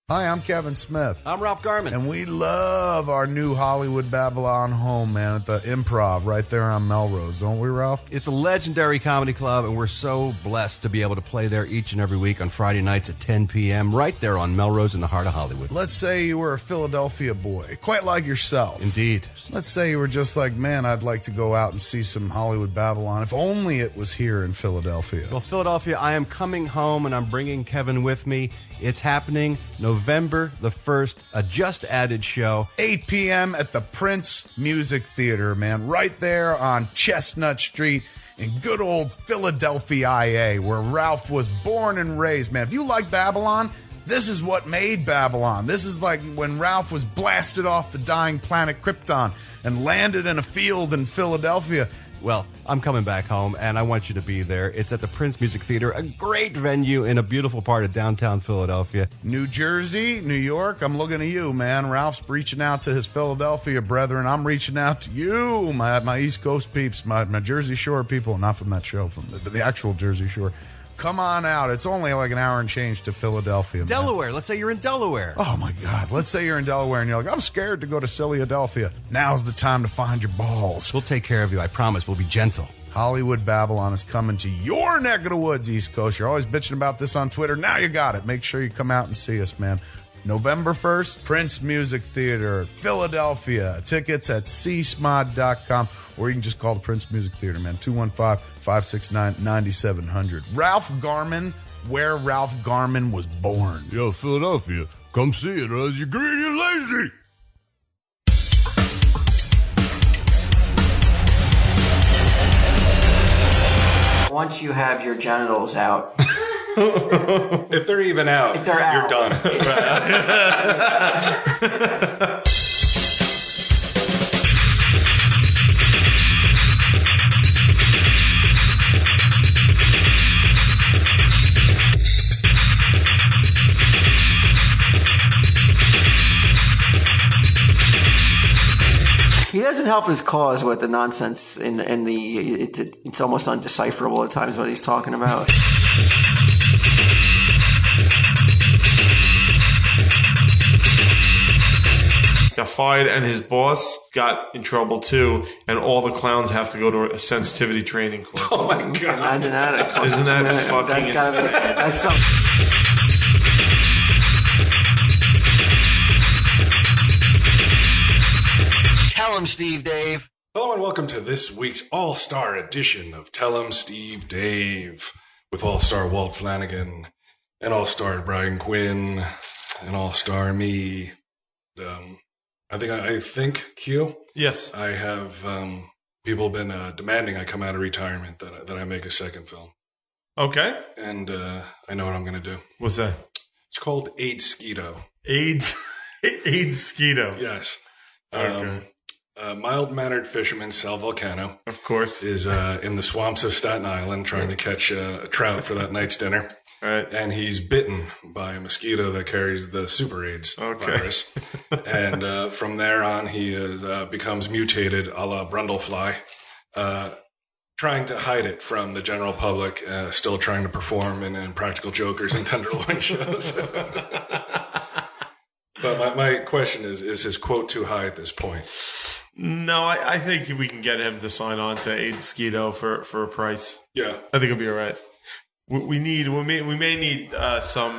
Hi, I'm Kevin Smith. I'm Ralph Garman. And we love our new Hollywood Babylon home, man, at the Improv right there on Melrose. Don't we, Ralph? It's a legendary comedy club, and we're so blessed to be able to play there each and every week on Friday nights at 10 p.m. right there on Melrose in the heart of Hollywood. Let's say you were a Philadelphia boy, quite like yourself. Indeed. Let's say you were just like, man, I'd like to go out and see some Hollywood Babylon, if only it was here in Philadelphia. Well, Philadelphia, I am coming home, and I'm bringing Kevin with me. It's happening November the 1st, a just-added show. 8 p.m. at the Prince Music Theater, man, right there on Chestnut Street in good old Philadelphia, IA, where Ralph was born and raised, man. If you like Babylon, this is what made Babylon. This is like when Ralph was blasted off the dying planet Krypton and landed in a field in Philadelphia. Well, I'm coming back home, and I want you to be there. It's at the Prince Music Theater, a great venue in a beautiful part of downtown Philadelphia. New Jersey, New York, I'm looking at you, man. Ralph's reaching out to his Philadelphia brethren. I'm reaching out to you, my East Coast peeps, my Jersey Shore people. Not from that show, from the actual Jersey Shore. Come on out. It's only like an hour and change to Philadelphia, man. Delaware. Let's say you're in Delaware. Oh, my God. Let's say you're in Delaware and you're like, I'm scared to go to Philadelphia. Now's the time to find your balls. We'll take care of you. I promise. We'll be gentle. Hollywood Babylon is coming to your neck of the woods, East Coast. You're always bitching about this on Twitter. Now you got it. Make sure you come out and see us, man. November 1st, Prince Music Theater, Philadelphia. Tickets at csmod.com, or you can just call the Prince Music Theater, man, 215-569-9700. Ralph Garman, where Ralph Garman was born. Yo, Philadelphia, come see it, or you're greedy and lazy. Once you have your genitals out... If they're even out, if they're you're out. done. He doesn't help his cause with the nonsense in the it's almost undecipherable at times what he's talking about. Got fired, and his boss got in trouble too, and all the clowns have to go to a sensitivity training course. Oh my God. Imagine that. Isn't that fucking That's gotta be, insane? that's something. Tell him, Steve Dave. Hello and welcome to this week's All-Star edition of Tell 'em Steve Dave with All-Star Walt Flanagan and All-Star Brian Quinn and All-Star me. I think Q. Yes. I have people been demanding I come out of retirement that I make a second film, Okay. and I know what I'm going to do. What's that? It's called AidsQuito. AidsQuito. Yes. Okay. Mild-mannered fisherman Sal Volcano Of course. is in the swamps of Staten Island trying to catch a trout for that night's dinner. All right. And he's bitten by a mosquito that carries the super AIDS virus. And from there on, he becomes mutated a la Brundlefly, trying to hide it from the general public, still trying to perform in Practical Jokers and Tenderloin shows. But my question is his quote too high at this point? No, I think we can get him to sign on to AidsQuito for a price. Yeah. I think it'll be all right. We may need some.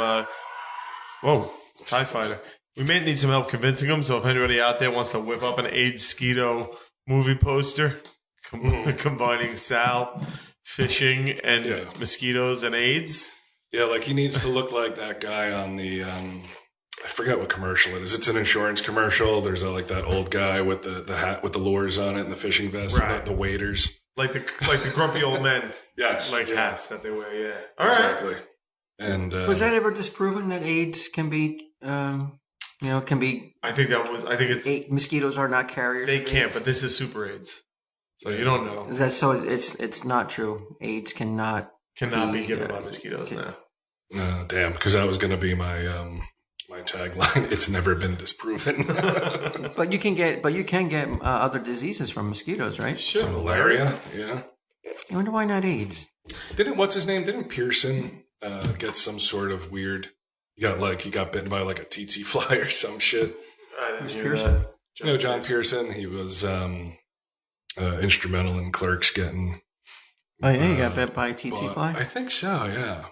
Whoa, it's a TIE fighter. We may need some help convincing him. So if anybody out there wants to whip up an AidsQuito movie poster combining Sal, fishing, and mosquitoes and AIDS. Yeah, like he needs to look like that guy on the. I forget what commercial it is. It's an insurance commercial. There's like that old guy with the hat with the lures on it and the fishing vest, Right. and the waiters. Like the grumpy old men. Yes. Hats that they wear, yeah. All Exactly. right. And Was that ever disproven that AIDS can be, can be... I think it's... mosquitoes are not carriers. They of can't, AIDS? but this is super AIDS. So you don't know. Is that so? It's not true. AIDS cannot be given by mosquitoes now. Damn, because that was going to be my my tagline. It's never been disproven. But you can get other diseases from mosquitoes, right? Sure. Some malaria, yeah. I wonder why not AIDS. What's his name? Didn't Pearson get some sort of weird He got bitten by like a tsetse fly or some shit. Who's Pearson? John Pearson. He was instrumental in Clerks getting. Oh yeah, he got bit by a tsetse fly. I think so. Yeah.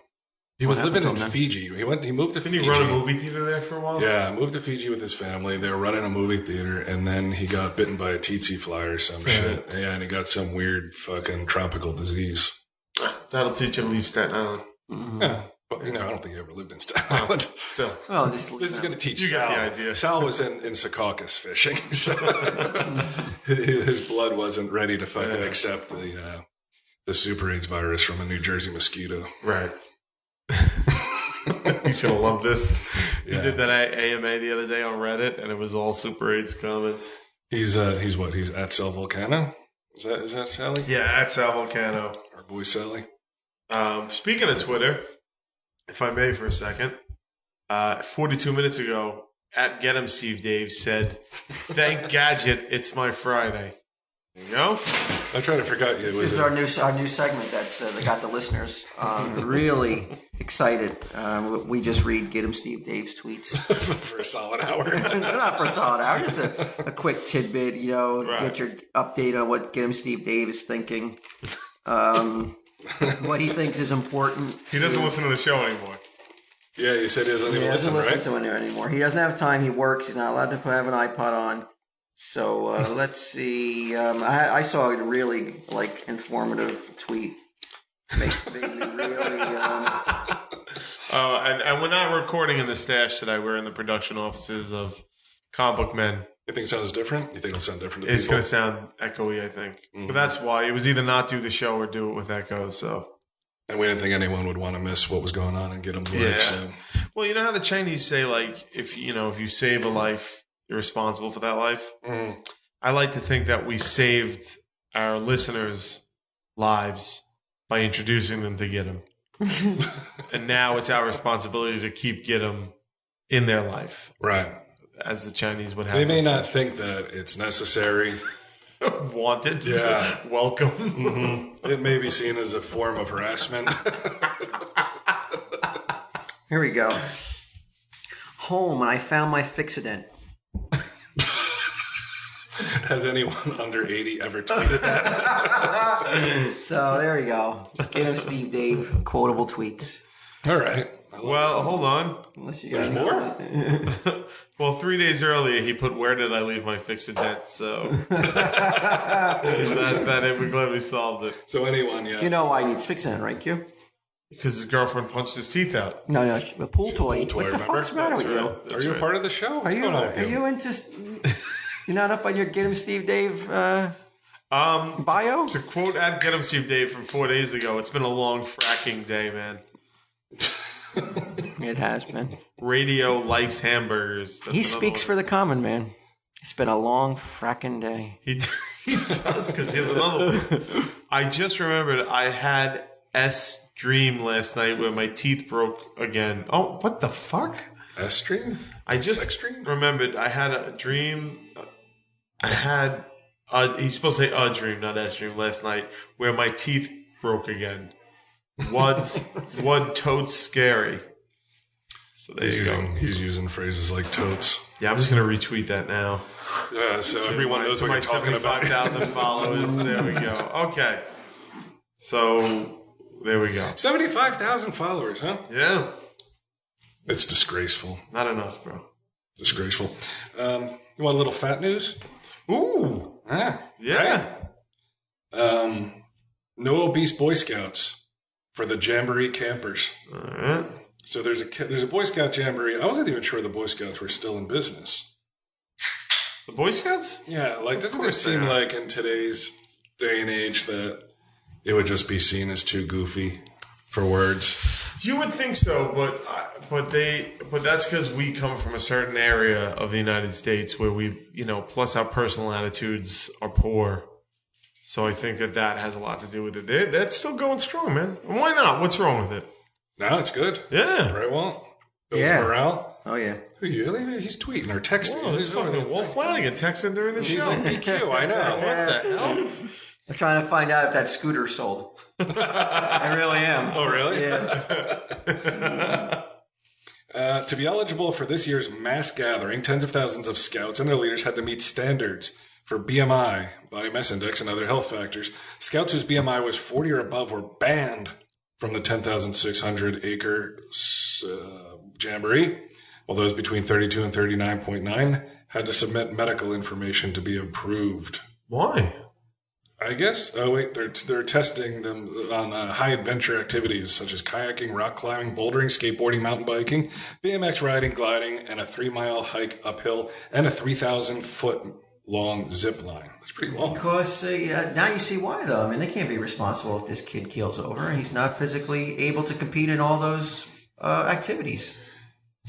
He was living in Fiji. He moved to Fiji. Didn't he run a movie theater there for a while? Yeah, moved to Fiji with his family. They were running a movie theater, and then he got bitten by a tsetse fly or some shit. Yeah, and he got some weird fucking tropical disease. That'll teach you to leave Staten Island. Mm-hmm. Yeah, but I don't think he ever lived in Staten Island. Still. Well, This is going to teach You Sal. get the idea. Sal was in Secaucus fishing, so his blood wasn't ready to fucking accept the Super AIDS virus from a New Jersey mosquito. Right. He's gonna love this. Yeah. He did that AMA the other day on Reddit, and it was all Super AIDS comments. He's what? He's at Sal Volcano. Is that Sally? Yeah, at Sal Volcano. Our boy Sally. Speaking of Twitter, if I may for a second, 42 minutes ago, at Get 'em Steve Dave said, "Thank Gadget, it's my Friday." There you go. I tried to forget you. This is our new segment that got the listeners really excited. We just read Get 'em Steve Dave's tweets for a solid hour. Not for a solid hour, just a quick tidbit. Get your update on what Get 'em Steve Dave is thinking, what he thinks is important. He doesn't listen to the show anymore. Yeah, you said he doesn't even listen, right? To it anymore. He doesn't have time. He works. He's not allowed to have an iPod on. So let's see. I saw a really informative tweet. Makes me really. And we're not recording in the stash today. We're in the production offices of Comic Book Men. You think it sounds different? You think it'll sound different to It's people? going to sound echoey, I think. Mm-hmm. But that's why. It was either not do the show or do it with echoes. So. And we didn't think anyone would want to miss what was going on and get him life. So. Well, you know how the Chinese say, if you save a life, you're responsible for that life. Mm. I like to think that we saved our listeners' lives by introducing them to Get 'em. And now it's our responsibility to keep Get 'em in their life. Right. As the Chinese would have. They may not think that it's necessary. Wanted. Yeah. Welcome. Mm-hmm. It may be seen as a form of harassment. Here we go. Home, and I found my Fixodent. Has anyone under 80 ever tweeted that? So there we go. Get 'em Steve Dave quotable tweets. All right. Well, hold on. There's more? Well, 3 days earlier, he put, "Where did I leave my Fixodent?" So, we're glad we solved it. So anyone, yeah. You know why he needs Fixodent, right, Q? Because his girlfriend punched his teeth out. No, a pool toy. toy, What the remember? fuck's the matter with you? Are you a part of the show? What's going on with you? Are you into... You're not up on your Get 'em Steve Dave bio? To quote at Get 'em Steve Dave from 4 days ago, it's been a long fracking day, man. It has been. Radio likes hamburgers. He speaks for the common man. It's been a long fracking day. He does, because here's another one. I just remembered I had dream last night where my teeth broke again. Oh, what the fuck? S-stream? I just Sex dream? remembered I had a dream. He's supposed to say a dream, not S-dream, last night where my teeth broke again. What totes scary. So there you go. He's using phrases like totes. Yeah, I'm just going to retweet that now. Yeah, so everyone knows what you're talking about. 75,000 followers. There we go. Okay. So, there we go. 75,000 followers, huh? Yeah. It's disgraceful. Not enough, bro. Disgraceful. You want a little fat news? Ooh. Yeah. No obese Boy Scouts for the Jamboree campers. All right. So there's a Boy Scout Jamboree. I wasn't even sure the Boy Scouts were still in business. The Boy Scouts? Yeah, doesn't it seem like in today's day and age that it would just be seen as too goofy for words? You would think so, but that's because we come from a certain area of the United States where we, plus our personal attitudes are poor. So I think that has a lot to do with it. That's still going strong, man. Why not? What's wrong with it? No, it's good. Yeah. Right, Walt? Builds Yeah. morale. Oh, yeah. Who are you? He's tweeting or texting. Oh, this fucking Wolf Flanagan texting during the He's show. on PQ, I know. What the hell? I'm trying to find out if that scooter sold. I really am. Oh, really? Yeah. To be eligible for this year's mass gathering, tens of thousands of scouts and their leaders had to meet standards for BMI, body mass index, and other health factors. Scouts whose BMI was 40 or above were banned from the 10,600-acre jamboree, while those between 32 and 39.9 had to submit medical information to be approved. Why? I guess. Oh wait, they're testing them on high adventure activities such as kayaking, rock climbing, bouldering, skateboarding, mountain biking, BMX riding, gliding, and a 3-mile hike uphill, and a 3,000-foot long zip line. That's pretty long. Because now you see why, though. I mean, they can't be responsible if this kid keels over and he's not physically able to compete in all those activities.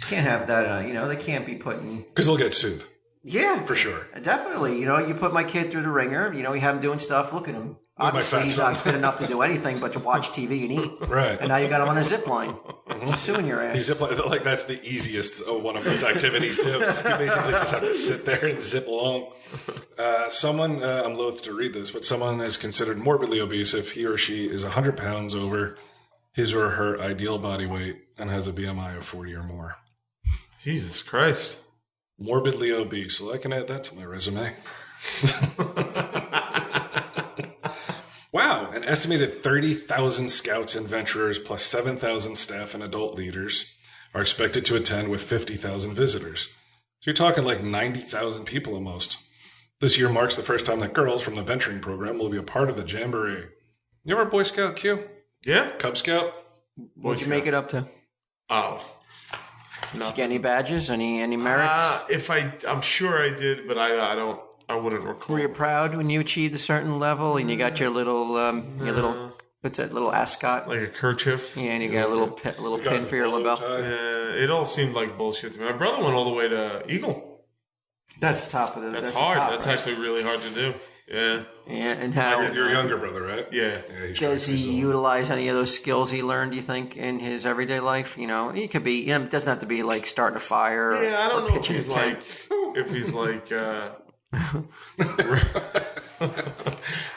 Can't have that. They can't be putting. Because they'll get sued. Yeah, for sure. Definitely. You put my kid through the ringer. You have him doing stuff. Look at him. Obviously, he's not fit enough to do anything but to watch TV and eat. Right. And now you got him on a zip line. I'm suing your ass. He's zip line, like that's the easiest one of those activities too. You basically just have to sit there and zip along. Someone, I'm loath to read this, but someone is considered morbidly obese if he or she is 100 pounds over his or her ideal body weight and has a BMI of 40 or more. Jesus Christ. Morbidly obese. Well, I can add that to my resume. Wow. An estimated 30,000 scouts and venturers plus 7,000 staff and adult leaders are expected to attend with 50,000 visitors. So you're talking like 90,000 people almost. This year marks the first time that girls from the venturing program will be a part of the Jamboree. You ever Boy Scout, Q? Yeah. Cub Scout? What'd you make it up to? Oh. Did you get any badges? Any merits? I'm sure I did, but I wouldn't recall. Were you proud when you achieved a certain level and you got your little what's that little ascot? Like a kerchief? Yeah, and you got a little pin for your lapel. Yeah, it all seemed like bullshit to me. My brother went all the way to Eagle. That's top of the. That's the hard. top, that's right? actually really hard to do. Yeah. Yeah, and how Your younger brother, right? Yeah. does he utilize any of those skills he learned? Do you think in his everyday life? He could be. It doesn't have to be like starting a fire. Yeah, I don't or know if he's like.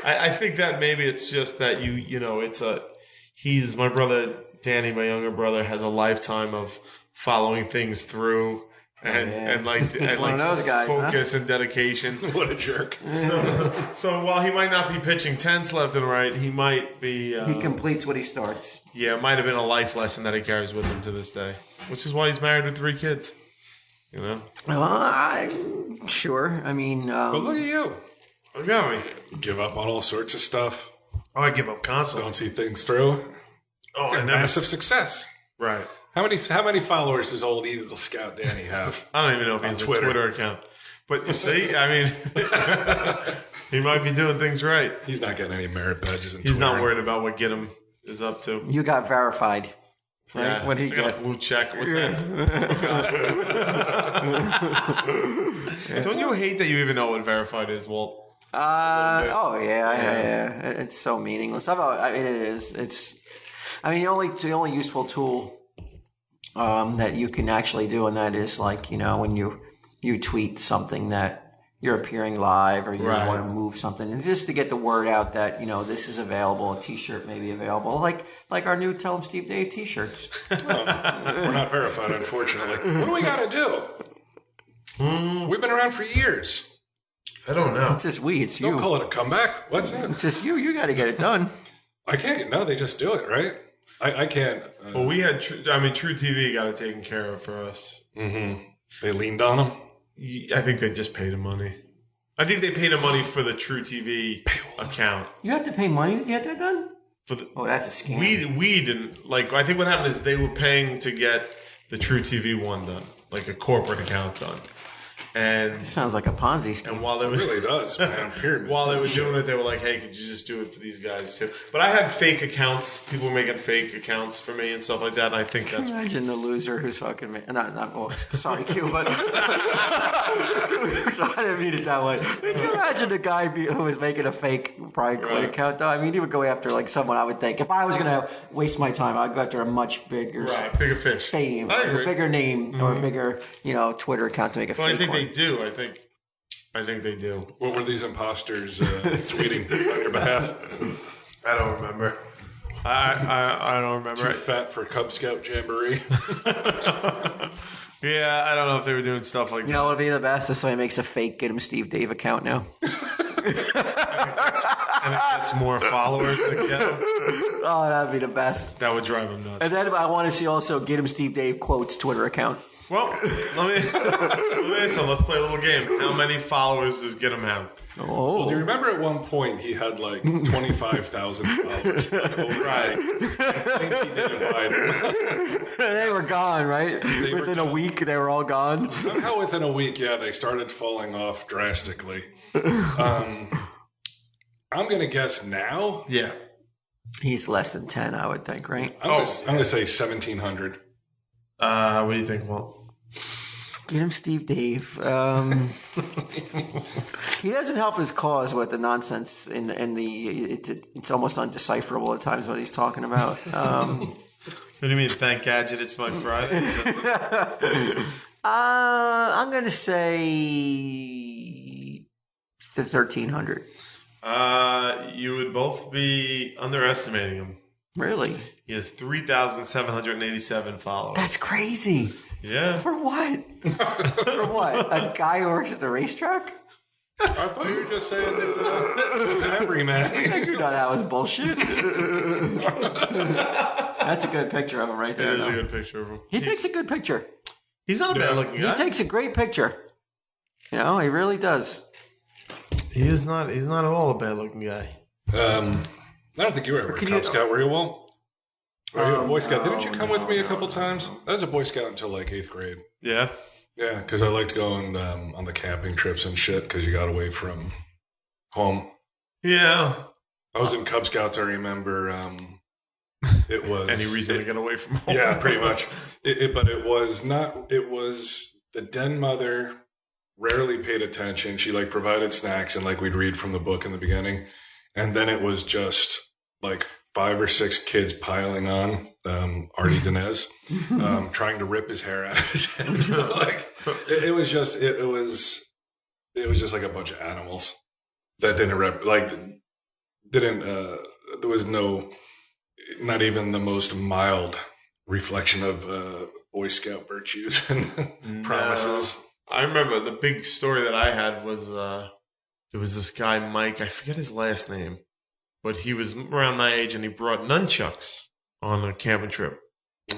I think that maybe it's just that he's my brother Danny, my younger brother, has a lifetime of following things through. And like one of those guys, focus and dedication. What a jerk! So while he might not be pitching tents left and right, he might be. He completes what he starts. Yeah, it might have been a life lesson that he carries with him to this day, which is why he's married with 3 kids. Well, I'm sure. I mean, but look at you. Look at me. Give up on all sorts of stuff. Oh, I give up constantly. Don't see things through. Oh, and massive success. Right. How many followers does old Eagle Scout Danny have? I don't even know if he has a Twitter account. But you see, I mean, he might be doing things right. He's not getting any merit badges. He's not worried about what Gidim is up to. You got verified. Right? Yeah, What did he got get? a blue check. What's that? Don't you hate that you even know what verified is, Walt? Yeah. It's so meaningless. It is. It's. I mean, the only useful tool that you can actually do, and that is like when you tweet something that you're appearing live or you want to move something, and just to get the word out that this is available. A T-shirt may be available, like our new Tell 'em Steve Dave T-shirts. We're not verified, unfortunately. What do we got to do? We've been around for years. I don't know. It's just it's you. Don't call it a comeback. What's that? It's just you. You got to get it done. I can't. No, they just do it, right? I can't. Well, we had. True TV got it taken care of for us. Mm-hmm. They leaned on them. I think they just paid him money. I think they paid him money for the True TV account. You have to pay money to get that done? Oh, that's a scam. We didn't. Like, I think what happened is they were paying to get the True TV one done, like a corporate account done. And it sounds like a Ponzi scheme. And while they were, it really does, man. Pyramid. While they were doing it, they were like, "Hey, could you just do it for these guys too?" But I had fake accounts. People were making fake accounts for me and stuff like that. And I think that's. Imagine the loser who's fucking sorry, Q, but so I didn't mean it that way. Could you imagine the guy who was making a fake private account? Though I mean, he would go after like someone. I would think if I was going to waste my time, I'd go after a much bigger, bigger fish, fame, a bigger name, or a bigger, Twitter account to make a fake. I think one. they do. I think they do. What were these imposters tweeting on your behalf? I don't remember. I don't remember. Too fat for Cub Scout Jamboree. Yeah, I don't know if they were doing stuff like that. You know what would be the best? If somebody makes a fake Get Him Steve Dave account now. And it gets more followers than get him. Oh, that'd be the best. That would drive him nuts. And then I want to see also Get Him Steve Dave quotes Twitter account. Well, let me so let's play a little game. How many followers does Get Him have? Oh, Well, do you remember at one point he had like 25,000 followers? Right. I think he didn't buy them. they were gone, right? were Within a gone. week, they were all gone. Somehow within a week, yeah, they started falling off drastically. I'm going to guess now. Yeah. He's less than 10, I would think, right? I'm going to say 1,700. What do you think, Walt? Get Him Steve Dave. He doesn't help his cause with the nonsense in the. It's almost undecipherable at times what he's talking about. What do you mean? Thank Gadget, it's my Friday. I'm going to say 1,300. You would both be underestimating him. Really? He has 3,787 followers. That's crazy. Yeah. For what? For what? A guy who works at the racetrack? I thought you were just saying it's everyman. You know that was bullshit. That's a good picture of him right there. That is a though. good picture of him. He takes a good picture. He's not a bad looking guy. He takes a great picture. You know, he really does. He's not at all a bad looking guy. I don't think you were ever a Cub Scout, were you, Walt? Were you a Boy Scout? Didn't you come with me a couple times? I was a Boy Scout until like 8th grade. Yeah. Yeah, because I liked going on the camping trips and shit because you got away from home. Yeah. I was in Cub Scouts, I remember. It was... Any reason to get away from home? Yeah, pretty much. But it was not... It was... The den mother rarely paid attention. She, like, provided snacks and, like, we'd read from the book in the beginning. And then it was just, like, 5 or 6 kids piling on Artie Dinez, trying to rip his hair out of his head. Like, it was just like a bunch of animals that didn't there was not even the most mild reflection of Boy Scout virtues and promises. I remember the big story that I had was there was this guy, Mike, I forget his last name, but he was around my age and he brought nunchucks on a camping trip,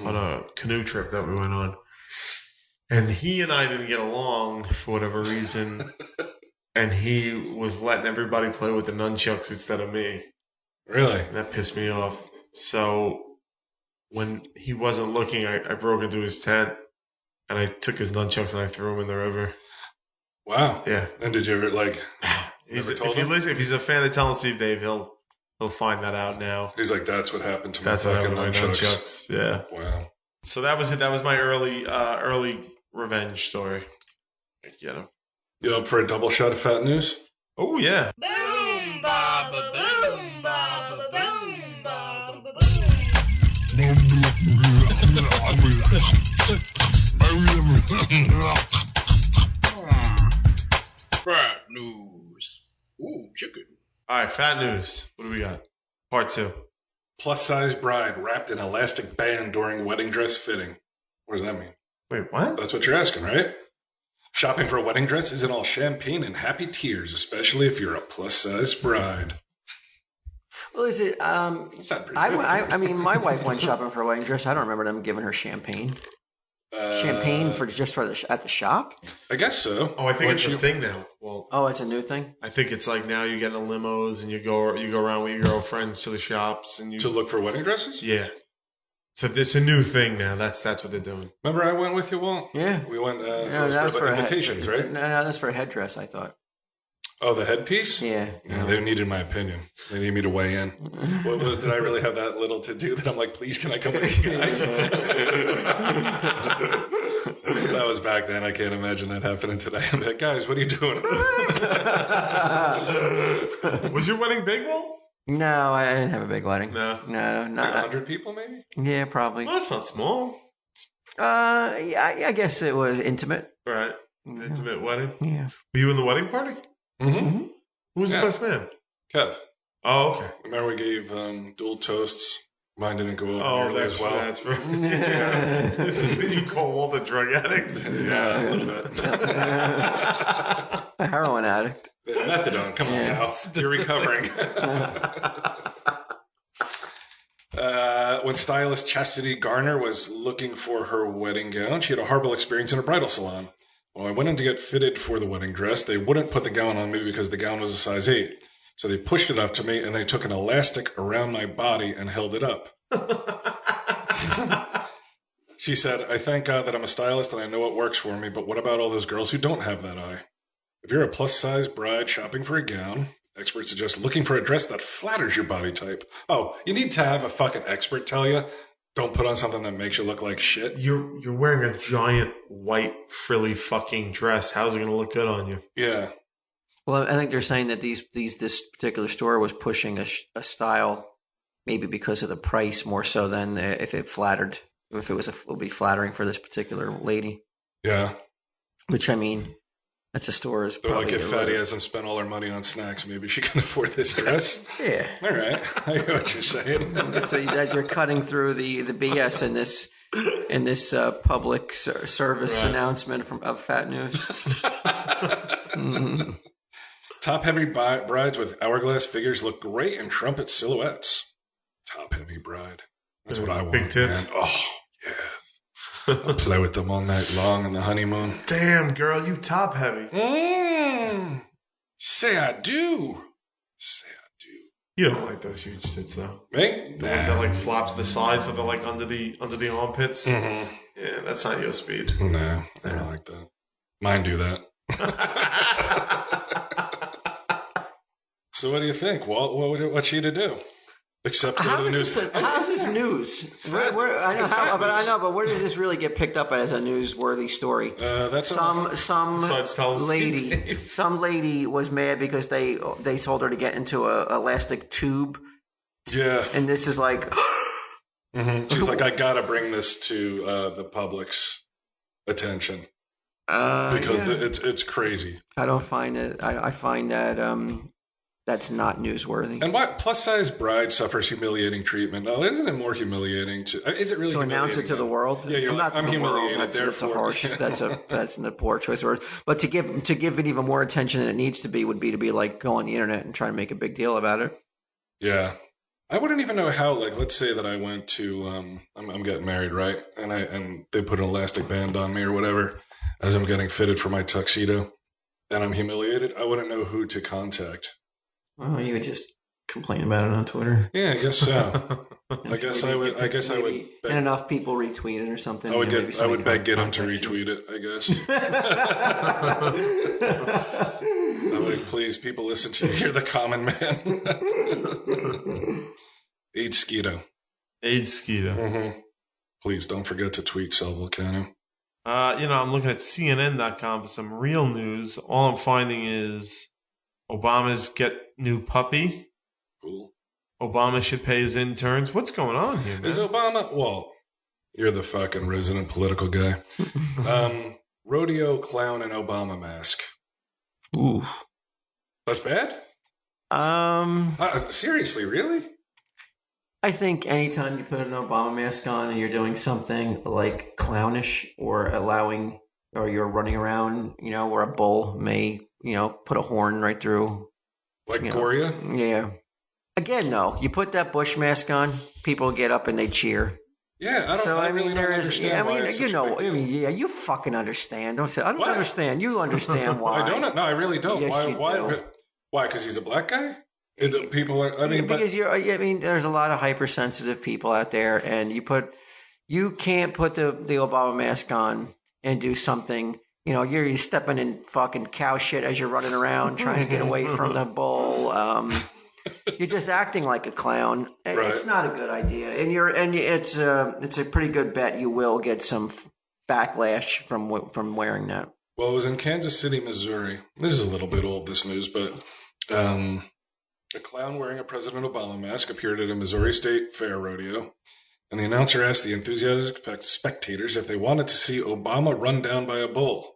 on a canoe trip that we went on. And he and I didn't get along for whatever reason. And he was letting everybody play with the nunchucks instead of me. Really? And that pissed me off. So when he wasn't looking, I broke into his tent and I took his nunchucks and I threw them in the river. Wow. Yeah. And did you ever, like, if he's a fan of Telling Steve Dave, he'll find that out now. He's like, that's what happened to That's my what fucking happened to my nunchucks. Yeah. Wow. So that was it. That was my early revenge story. Get him. You up for a double shot of fat news? Oh yeah. Boom, baba, boom, baba, boom, baba, boom. Fat news. Ooh, chicken. All right, fat news. What do we got? Part 2. Plus size bride wrapped in elastic band during wedding dress fitting. What does that mean? Wait, what? That's what you're asking, right? Shopping for a wedding dress isn't all champagne and happy tears, especially if you're a plus size bride. Well, is it? Sounds pretty good. I mean, my wife went shopping for a wedding dress. I don't remember them giving her champagne. Champagne at the shop? I guess so. Oh, I think Once it's a thing now. Well, Oh, it's a new thing. I think it's like now you get in the limos and you go around with your girlfriends to the shops and you to look for wedding dresses? yeah. So it's a new thing now. That's what they're doing. Remember I went with you, Walt? Yeah. We went No, it was for the invitations, right? No, that's for a headdress. I thought. Oh, the headpiece? Yeah. Yeah, they needed my opinion. They needed me to weigh in. Did I really have that little to do that I'm like, please, can I come with you guys? That was back then. I can't imagine that happening today. I'm like, guys, what are you doing? Was your wedding big, Walt? No, I didn't have a big wedding. No. Like not. 100 people, maybe? Yeah, probably. Well, that's not small. Yeah, I guess it was intimate. Right. An intimate wedding. Yeah. Were you in the wedding party? Mm-hmm. Who was Yeah. the best man? Kev. Oh, okay. Remember we gave dual toasts Mine didn't go over Oh, nearly that's as well. That's right. Yeah. You call Walt a drug addict? Yeah, a little bit. A heroin addict. Methadone, come on now. You're recovering. When stylist Chastity Garner was looking for her wedding gown, she had a horrible experience in a bridal salon. When I went in to get fitted for the wedding dress, they wouldn't put the gown on me because the gown was a size 8. So they pushed it up to me, and they took an elastic around my body and held it up. She said, I thank God that I'm a stylist and I know what works for me, but what about all those girls who don't have that eye? If you're a plus-size bride shopping for a gown, experts suggest looking for a dress that flatters your body type. Oh, you need to have a fucking expert tell you, don't put on something that makes you look like shit. You're wearing a giant white frilly fucking dress. How's it going to look good on you? Yeah. Well, I think they're saying that this particular store was pushing a style, maybe because of the price more so than if it would be flattering for this particular lady. Yeah. Which, I mean, that's a store is But probably like if Fatty hasn't spent all her money on snacks, maybe she can afford this dress. Yeah. All right. I know what you're saying. So that you're cutting through the BS in this public service announcement of Fat News. Top-heavy brides with hourglass figures look great in trumpet silhouettes. Top-heavy bride. That's what I want, big tits. man. Oh, yeah. I'll play with them all night long in the honeymoon. Damn, girl, you top heavy. Say I do. Say I do. You don't like those huge tits, though. Me? The ones that like flop to the sides, so they're like under the armpits. Mm-hmm. Yeah, that's not your speed. No, I don't like that. Mine do that. So what do you think, Walt? What's she to do? Except go to the news. How's this news? I know, but where does this really get picked up as a newsworthy story? That's some lady. Dave. Some lady was mad because they told her to get into a elastic tube. Yeah, and this is like. Mm-hmm. She's like, I gotta bring this to the public's attention because it's crazy. I don't find it. I find that that's not newsworthy. And why plus-size bride suffers humiliating treatment? No, isn't it more humiliating to? Is it really to announce it to the world? Yeah, I'm humiliated. That's a harsh. That's a poor choice of words. But to give it even more attention than it needs to be would be to be like go on the internet and try and make a big deal about it. Yeah. I wouldn't even know how. Like, let's say that I went to, I'm getting married, right? And they put an elastic band on me or whatever as I'm getting fitted for my tuxedo, and I'm humiliated. I wouldn't know who to contact. Well, you would just complain about it on Twitter. Yeah, I guess so. I guess I would. Beg, and enough people retweet it or something. I would beg get him to retweet it. I guess. I'm like, please, people, listen to you. You're the common man. AidsQuito. AidsQuito. Mm-hmm. Please don't forget to tweet Sal Volcano. I'm looking at CNN.com for some real news. All I'm finding is Obama's get new puppy. Cool. Obama should pay his interns. What's going on here, man? Is Obama? Well, you're the fucking resident political guy. Rodeo clown and Obama mask. Ooh. That's bad? Seriously, really? I think anytime you put an Obama mask on and you're doing something like clownish or you're running around, where a bull may, put a horn right through. Like Goria? Yeah. Again, no. You put that Bush mask on, people get up and they cheer. Yeah, I really don't understand why it's such a big deal. You fucking understand. Don't say I don't understand. You understand why? I don't. No, I really don't. Yes, Why? Why? Because he's a black guy. People are. There's a lot of hypersensitive people out there, and you can't put the Obama mask on and do something. You're stepping in fucking cow shit as you're running around trying to get away from the bull. You're just acting like a clown. Right. It's not a good idea, and it's a pretty good bet you will get some backlash from wearing that. Well, it was in Kansas City, Missouri. This is a little bit old, this news, but a clown wearing a President Obama mask appeared at a Missouri State Fair rodeo, and the announcer asked the enthusiastic spectators if they wanted to see Obama run down by a bull.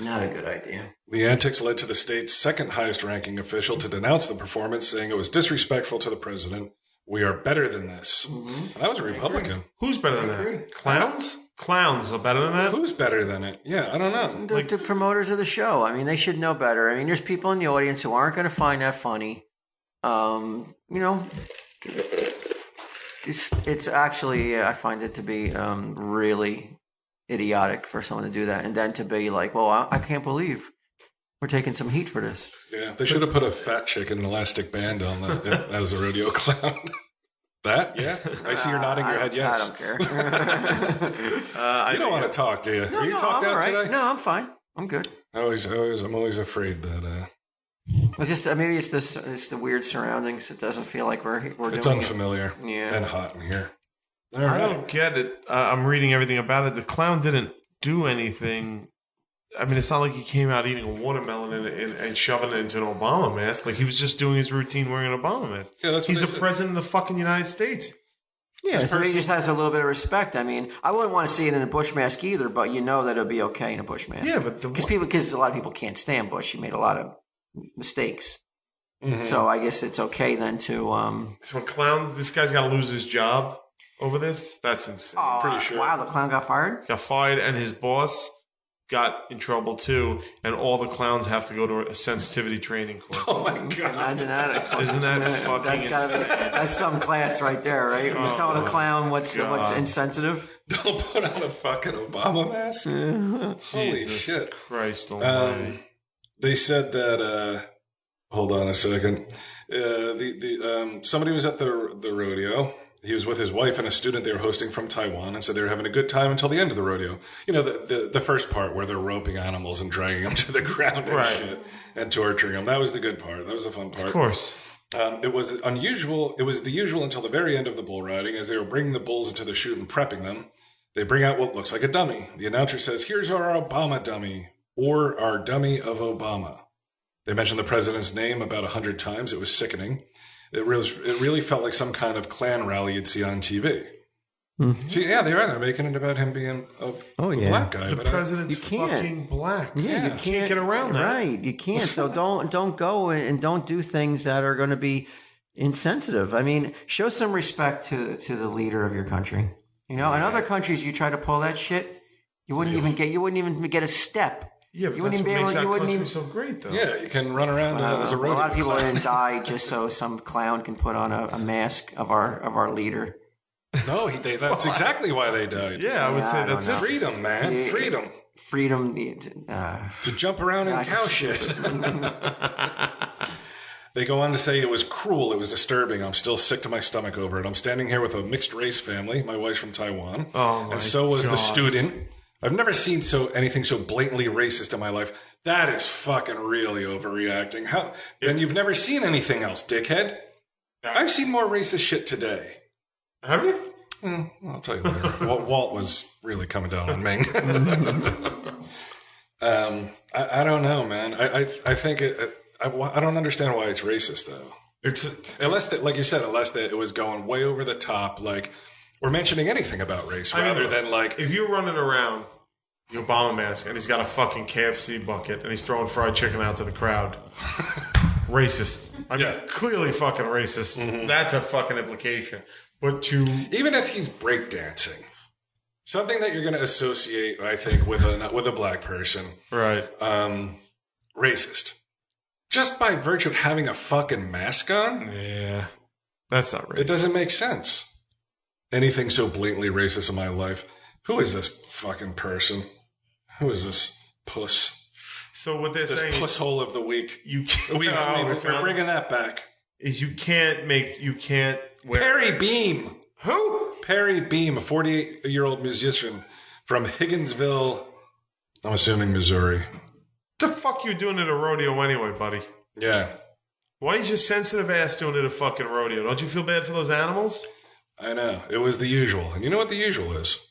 Not a good idea. The antics led to the state's second highest ranking official to denounce the performance, saying it was disrespectful to the president, We are better than this. Mm-hmm. That was a Republican. Who's better than that? Clowns? Clowns are better than that? Who's better than it? Yeah, I don't know. The promoters of the show. I mean, they should know better. I mean, there's people in the audience who aren't going to find that funny. It's actually, I find it to be really idiotic for someone to do that. And then to be like, well, I can't believe we're taking some heat for this. Yeah, they should have put a fat chick in an elastic band on as a rodeo clown. That? Yeah? I see you're nodding your head yes. I don't care. You don't want to talk, do you? No, Are you talked out today? No, I'm fine. I'm good. I'm always afraid that... It's just maybe it's the weird surroundings. It doesn't feel like we're it's doing unfamiliar and hot in here. All right. I don't get it. I'm reading everything about it. The clown didn't do anything. I mean, it's not like he came out eating a watermelon and shoving it into an Obama mask. Like, he was just doing his routine wearing an Obama mask. Yeah, He's the president of the fucking United States. Yeah, so he just has a little bit of respect. I mean, I wouldn't want to see it in a Bush mask either, but you know that it'll be okay in a Bush mask. Yeah, but because a lot of people can't stand Bush. He made a lot of mistakes. Mm-hmm. So I guess it's okay then to... So clowns, this guy's got to lose his job over this? That's insane. Oh, pretty sure. Wow, the clown got fired? Got fired, and his boss got in trouble too, and all the clowns have to go to a sensitivity training course. Oh my God. Imagine that. Isn't that fucking That's some class right there, right? We're telling a clown what's insensitive. Don't put on a fucking Obama mask. Holy Jesus shit. Christ almighty. They said that, hold on a second. Somebody was at the rodeo. He was with his wife and a student they were hosting from Taiwan, and said they were having a good time until the end of the rodeo. You know, the first part where they're roping animals and dragging them to the ground and shit and torturing them. That was the good part. That was the fun part. Of course. It was unusual. It was the usual until the very end of the bull riding. As they were bringing the bulls into the chute and prepping them, they bring out what looks like a dummy. The announcer says, "Here's our Obama dummy," or "our dummy of Obama." They mentioned the president's name about 100 times. It was sickening. It really felt like some kind of Klan rally you'd see on TV. Mm-hmm. See, yeah, they're making it about him being a black guy. The president's fucking black. Yeah, you can't get around that. Right, you can't. So don't go and don't do things that are going to be insensitive. I mean, show some respect to the leader of your country. You know, in other countries, you try to pull that shit, you wouldn't even get a step. Yeah, but that's what makes that country so great, though. Yeah, you can run around as a rodeo. A lot of people clown. didn't die just so some clown can put on a mask of our leader. No, that's exactly why they died. Yeah, I would say that's it. Freedom, man. Freedom. Freedom. To jump around in cow shit. They go on to say it was cruel. It was disturbing. I'm still sick to my stomach over it. I'm standing here with a mixed race family. My wife's from Taiwan. Oh, and so was the student. I've never seen anything so blatantly racist in my life. That is fucking really overreacting. How? Then you've never seen anything else, dickhead. I've seen more racist shit today. Have you? I'll tell you later. Walt was really coming down on Ming. I don't know, man. I think I don't understand why it's racist though. Unless that, like you said, it was going way over the top, like. Or mentioning anything about race rather than like... If you're running around the Obama mask and he's got a fucking KFC bucket and he's throwing fried chicken out to the crowd, racist. I mean, clearly fucking racist. Mm-hmm. That's a fucking implication. But even if he's breakdancing, something that you're going to associate, I think, with a black person. Right. Racist. Just by virtue of having a fucking mask on? Yeah. That's not racist. It doesn't make sense. Anything so blatantly racist in my life. Who is this fucking person? Who is this puss? So what they're saying, this puss hole of the week. We're bringing that back. Is you can't wear Perry Beam. Who? Perry Beam, a 48-year-old musician from Higginsville, I'm assuming Missouri. What the fuck you doing at a rodeo anyway, buddy? Yeah. Why is your sensitive ass doing it at a fucking rodeo? Don't you feel bad for those animals? I know. It was the usual. And you know what the usual is?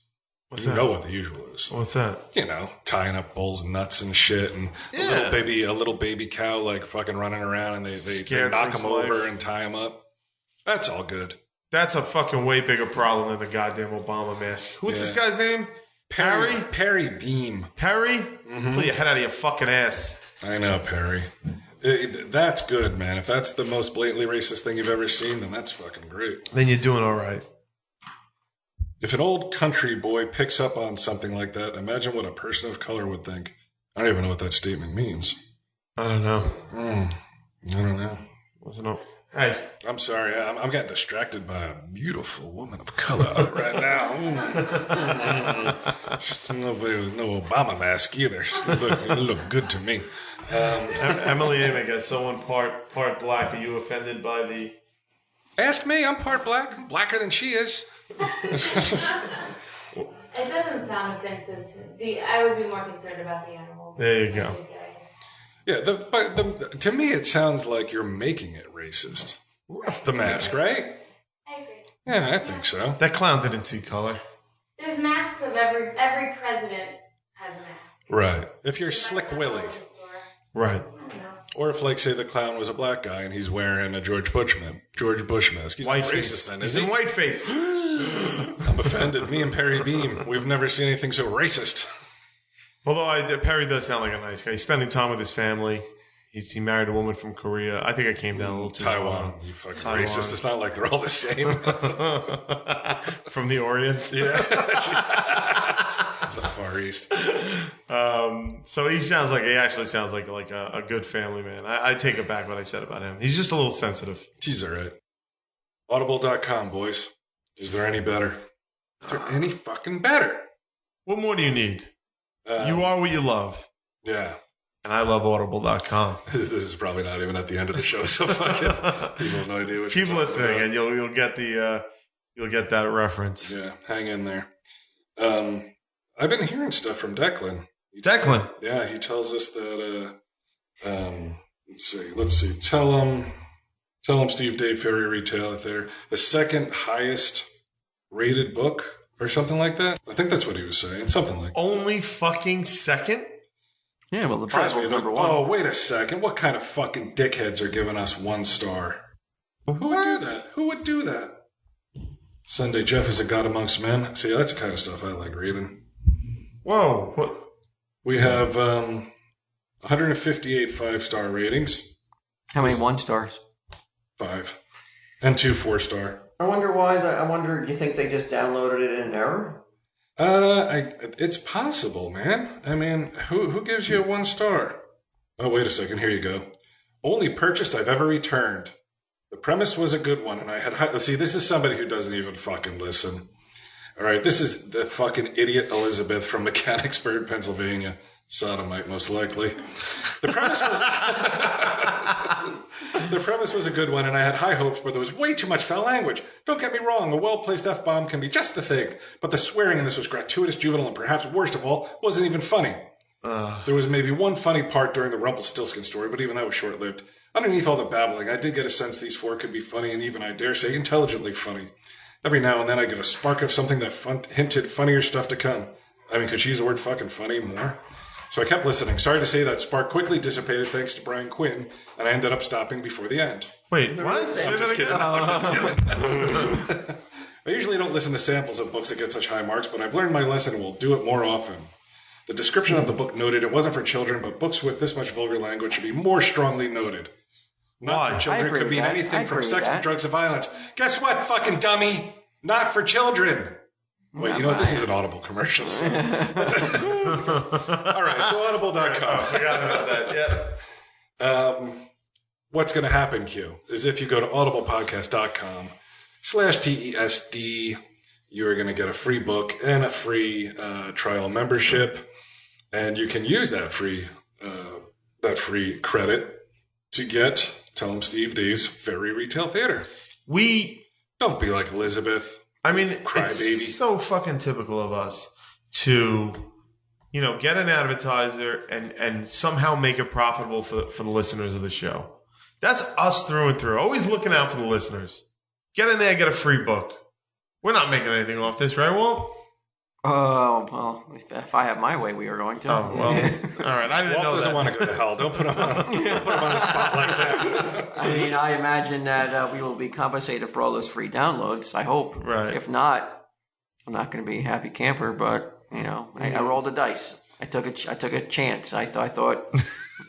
What's you that? know what the usual is. What's that? You know, tying up bulls' nuts and shit, and a little baby cow like fucking running around, and they knock him over and tie him up. That's all good. That's a fucking way bigger problem than the goddamn Obama mask. What's this guy's name? Perry Beam. Perry? Mm-hmm. Pull your head out of your fucking ass. I know, Perry. That's good, man. If that's the most blatantly racist thing you've ever seen, then that's fucking great. Then you're doing all right. If an old country boy picks up on something like that, imagine what a person of color would think. I don't even know what that statement means. I don't know. I don't know. Wasn't it? Hey, I'm sorry. I'm getting distracted by a beautiful woman of color right now. She's nobody with no Obama mask either. She look good to me. Emily Amick, as someone part black, are you offended by the... Ask me. I'm part black. I'm blacker than she is. It doesn't sound offensive to me. I would be more concerned about the animals. There you go. Yeah, to me it sounds like you're making it racist. The mask, right? I agree. Yeah, I think so. That clown didn't see color. There's masks of every president has a mask. Right. If you're Slick Willie. Right. I don't know. Or if, like, say, the clown was a black guy and he's wearing a George Bush mask. He's White not face. racist then, is He's he? in whiteface. I'm offended. Me and Perry Beam, we've never seen anything so racist. Although Perry does sound like a nice guy. He's spending time with his family. He married a woman from Korea. I think I came down a little too Taiwan. far. You fucking Taiwan. racist. It's not like they're all the same. From the Orient. Yeah. The Far East. So he actually sounds like a good family man. I take it back what I said about him. He's just a little sensitive. He's all right. Audible.com, boys. Is there any better? Is there any fucking better? What more do you need? You are what you love. Yeah. And I love Audible.com. This is probably not even at the end of the show, so fuck it. People have no idea what Keep you're listening, about. and you'll get you'll get that reference. Yeah, hang in there. I've been hearing stuff from Declan. Declan. Yeah, he tells us that. Let's see. Tell him, Steve Dave Ferry Retail Theater, the second highest rated book or something like that. I think that's what he was saying. Something like that. Only fucking second. Yeah, well, the Trust me, Bible's number one. Oh, wait a second. What kind of fucking dickheads are giving us 1 star? Who would do that? Who would do that? Sunday Jeff is a God amongst men. See, that's the kind of stuff I like reading. Whoa. What? We have 158 5-star ratings. How many 1 stars? 5. And 2 4-star. I wonder why. Do you think they just downloaded it in error? It's possible, man. I mean, who gives you a 1 star? Oh, wait a second. Here you go. Only purchased I've ever returned. The premise was a good one, and I had... See, this is somebody who doesn't even fucking listen. All right, this is the fucking idiot Elizabeth from Mechanicsburg, Pennsylvania. Sodomite, most likely. The premise was... The premise was a good one, and I had high hopes, but there was way too much foul language. Don't get me wrong, a well-placed F-bomb can be just the thing, but the swearing in this was gratuitous, juvenile, and perhaps worst of all, wasn't even funny. There was maybe one funny part during the Rumpelstiltskin story, but even that was short-lived. Underneath all the babbling, I did get a sense these 4 could be funny, and even, I dare say, intelligently funny. Every now and then I get a spark of something that hinted funnier stuff to come. I mean, could she use the word fucking funny more? So I kept listening. Sorry to say that spark quickly dissipated thanks to Brian Quinn, and I ended up stopping before the end. Wait, what? I'm just kidding. I'm just kidding. I usually don't listen to samples of books that get such high marks, but I've learned my lesson and will do it more often. The description of the book noted it wasn't for children, but books with this much vulgar language should be more strongly noted. Not Why? for I children agree could with mean that. anything I from agree with sex to that. drugs and violence. Guess what, fucking dummy? Not for children. Wait, you know what? This is an Audible commercial. So. All right, so audible.com. Forgot about that. Yeah. What's going to happen, Q, is if you go to audiblepodcast.com/TESD, you're going to get a free book and a free trial membership, and you can use that free credit to get Tell 'em Steve D's Ferry Retail Theater. Don't be like Elizabeth. I mean, Crybaby. it's so fucking typical of us to, get an advertiser and somehow make it profitable for the listeners of the show. That's us through and through. Always looking out for the listeners. Get in there, get a free book. We're not making anything off this, right, Walt? Oh, well, if I have my way, we are going to. Oh, well. All right, I didn't Walt know doesn't that. want to go to hell. Don't put him on the spot like that. I mean, I imagine that we will be compensated for all those free downloads. I hope. Right. If not, I'm not going to be a happy camper, but, I rolled the dice. I took a chance. I thought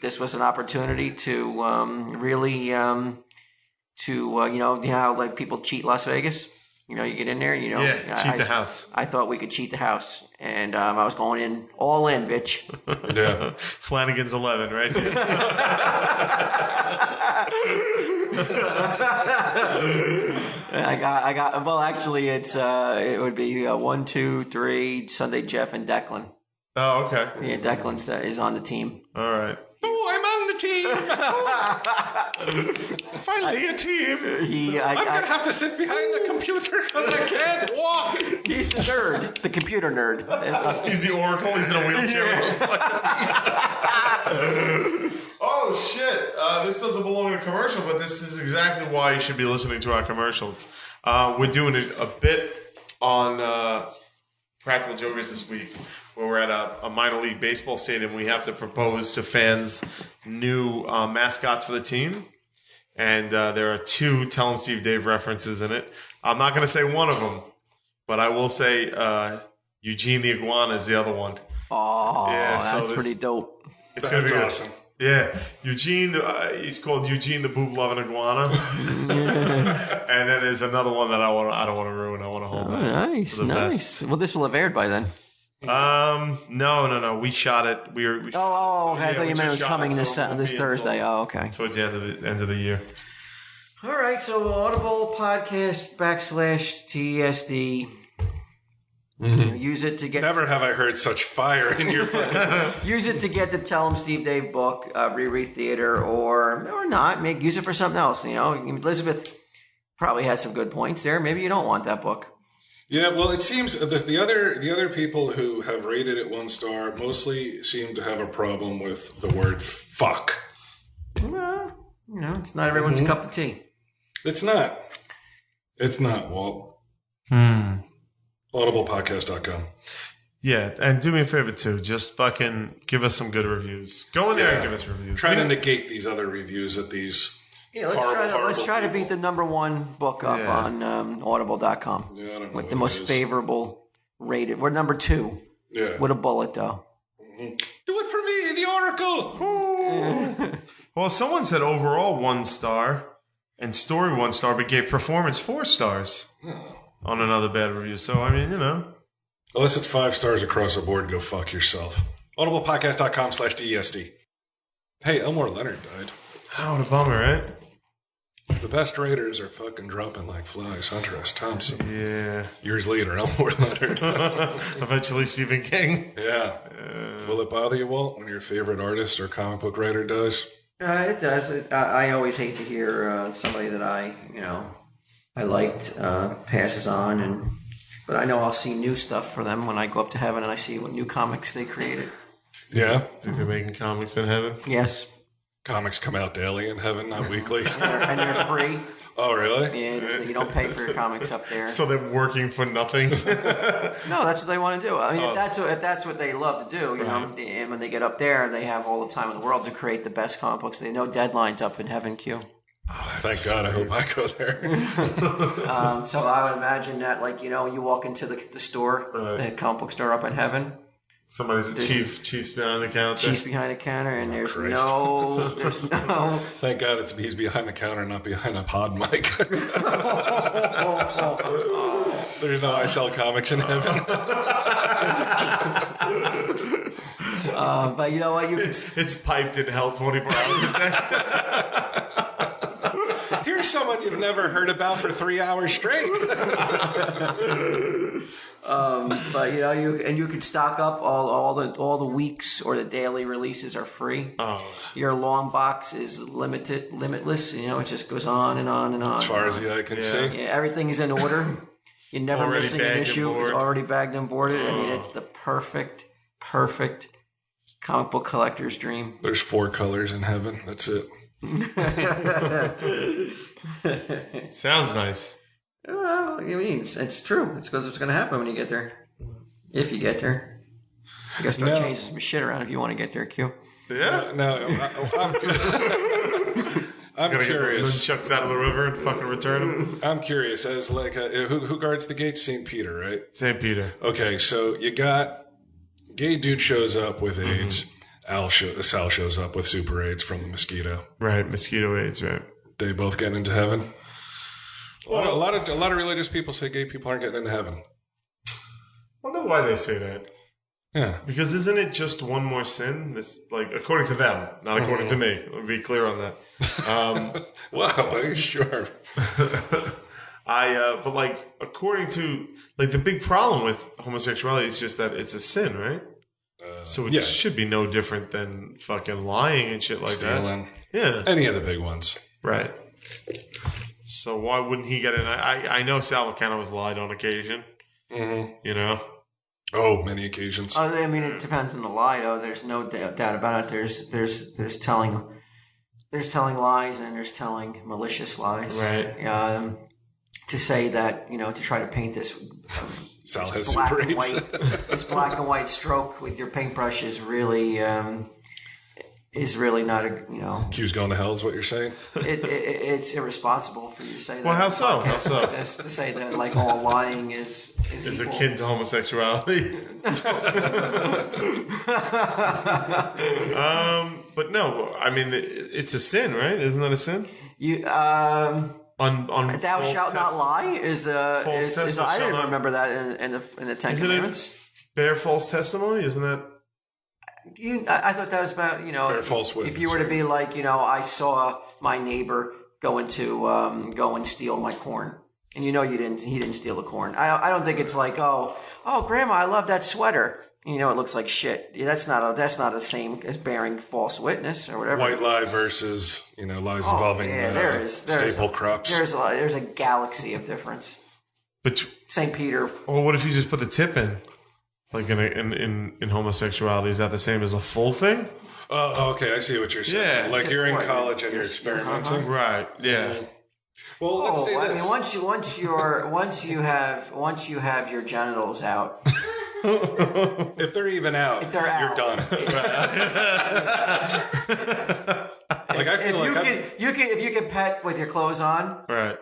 this was an opportunity to really how like people cheat Las Vegas. You get in there. Cheat the house. I thought we could cheat the house, and I was going in all in, bitch. Yeah. Flanagan's 11, right? I got. Well, actually, it would be 1, 2, 3. Sunday, Jeff and Declan. Oh, okay. Yeah, Declan is on the team. All right. Oh, I'm on the team. Finally a team. I'm going to have to sit behind the computer because I can't walk. He's the nerd, the computer nerd. He's the Oracle. He's in a wheelchair. Oh, shit. This doesn't belong in a commercial, but this is exactly why you should be listening to our commercials. We're doing a bit on Practical Jokers this week, where we're at a minor league baseball stadium. We have to propose to fans new mascots for the team. And there are 2 Tell 'em Steve Dave references in it. I'm not going to say one of them, but I will say Eugene the Iguana is the other one. Oh, Yeah, that's pretty dope. It's going to be awesome. Yeah, Eugene. He's called Eugene the Boob Loving Iguana. And then there's another one that I don't want to ruin. I want to hold back. Nice. Well, this will have aired by then. No. We shot it. I thought you meant it was coming this Thursday. Oh, okay. Towards the end of the year. All right. So Audible podcast /TSD. Use it to get. Never have I heard such fire in your fucking. Use it to get the Tell 'em Steve Dave book, reread theater, or not. Use it for something else. Elizabeth probably has some good points there. Maybe you don't want that book. Yeah, well, it seems the other people who have rated it 1 star mostly seem to have a problem with the word fuck. Well, it's not everyone's cup of tea. It's not. It's not, Walt. Audiblepodcast.com. Yeah, and do me a favor too. Just fucking give us some good reviews. Go in there and give us reviews. Try to negate these other reviews that these. Yeah, let's try to beat the #1 book up on Audible.com. Yeah, I don't know with the most favorable rated. We're number 2. Yeah. With a bullet though. Do it for me, the Oracle. Well, someone said overall 1 star and story 1 star, but gave performance 4 stars on another bad review. So I mean, Unless it's 5 stars across the board, go fuck yourself. Audiblepodcast.com/DESD. Hey, Elmore Leonard died. Oh, what a bummer, right? The best raters are fucking dropping like flies. Hunter S. Thompson. Yeah. Years later, Elmore Leonard. Eventually Stephen King. Yeah. Will it bother you, Walt, when your favorite artist or comic book writer dies? It does. I always hate to hear somebody that I liked passes on, but I know I'll see new stuff for them when I go up to heaven and I see what new comics they created. Yeah. Think they're making comics in heaven? Yes. Comics come out daily in heaven, not weekly. and they're free. Oh, really? Yeah, you don't pay for your comics up there. So they're working for nothing? No, that's what they want to do. I mean, if that's what they love to do, and when they get up there, they have all the time in the world to create the best comic books. They know deadlines up in heaven, Q. Oh, thank God, I hope I go there. So I would imagine that, you walk into the store, the comic book store up in heaven. Chief's behind the counter. Chief's behind the counter, and there's no. Thank God he's behind the counter, not behind a pod mic. There's no I sell comics in heaven. But you know what? It's piped in hell 24 hours a day. Here's someone you've never heard about for 3 hours straight. But you could stock up all the weeks or the daily releases are free. Oh. Your long box is limitless. It just goes on and on and on. As far as the eye can see. Yeah, everything is in order. You're never Already missing an bagged issue. and It's already bagged and boarded. I mean, it's the perfect comic book collector's dream. There's 4 colors in heaven. That's it. Sounds nice. Well, it's true. It's because it's going to happen when you get there. If you get there. You got to start changing some shit around if you want to get there, Q. Yeah. I'm curious. Get nunchucks out of the river and fucking return them. I'm curious. As who guards the gates? St. Peter, right? St. Peter. Okay, so you got gay dude shows up with AIDS. Sal shows up with super AIDS from the mosquito. Right, mosquito AIDS, right. They both get into heaven. A lot of religious people say gay people aren't getting into heaven. I wonder why they say that. Yeah. Because isn't it just one more sin? This, like, according to them, not according to me. Let me be clear on that. Wow, are you sure? But like, according to, like, the big problem with homosexuality is just that it's a sin, right? So it should be no different than fucking lying and shit like Stealing. that. Yeah. Any of the big ones. Right. So why wouldn't he get in? I know Sal Volcano was lied on occasion. Mm-hmm. You know? Oh, many occasions. I mean, it depends on the lie, though. There's no doubt about it. There's telling lies and there's telling malicious lies. Right. To say that, to try to paint this Sal has black super and AIDS. white, this black and white stroke with your paintbrush is really not a Q's going to hell is what you're saying? it's irresponsible for you to say that. Well, how so? How so? It's to say that like all lying is equal. akin to homosexuality. But no, I mean it's a sin, right? Isn't that a sin? You on thou shalt not lie is false I didn't remember that in the Ten Commandments. Bear false testimony, isn't that? I thought that was about Bear false witness. If you were to be like I saw my neighbor go and steal my corn, and he didn't steal the corn. I don't think it's like oh grandma, I love that sweater. It looks like shit. Yeah, that's not the same as bearing false witness or whatever. White lie versus lies involving staple crops. There's a galaxy of difference. But St. Peter. Well, what if you just put the tip in? Like in homosexuality, is that the same as a full thing? Oh, okay, I see what you're saying. Yeah, like you're in college and you're experimenting, right? Yeah. Well, let's say this. I mean, once you have your genitals out. If they're even out, you're done. Like I feel if you can pet with your clothes on, right?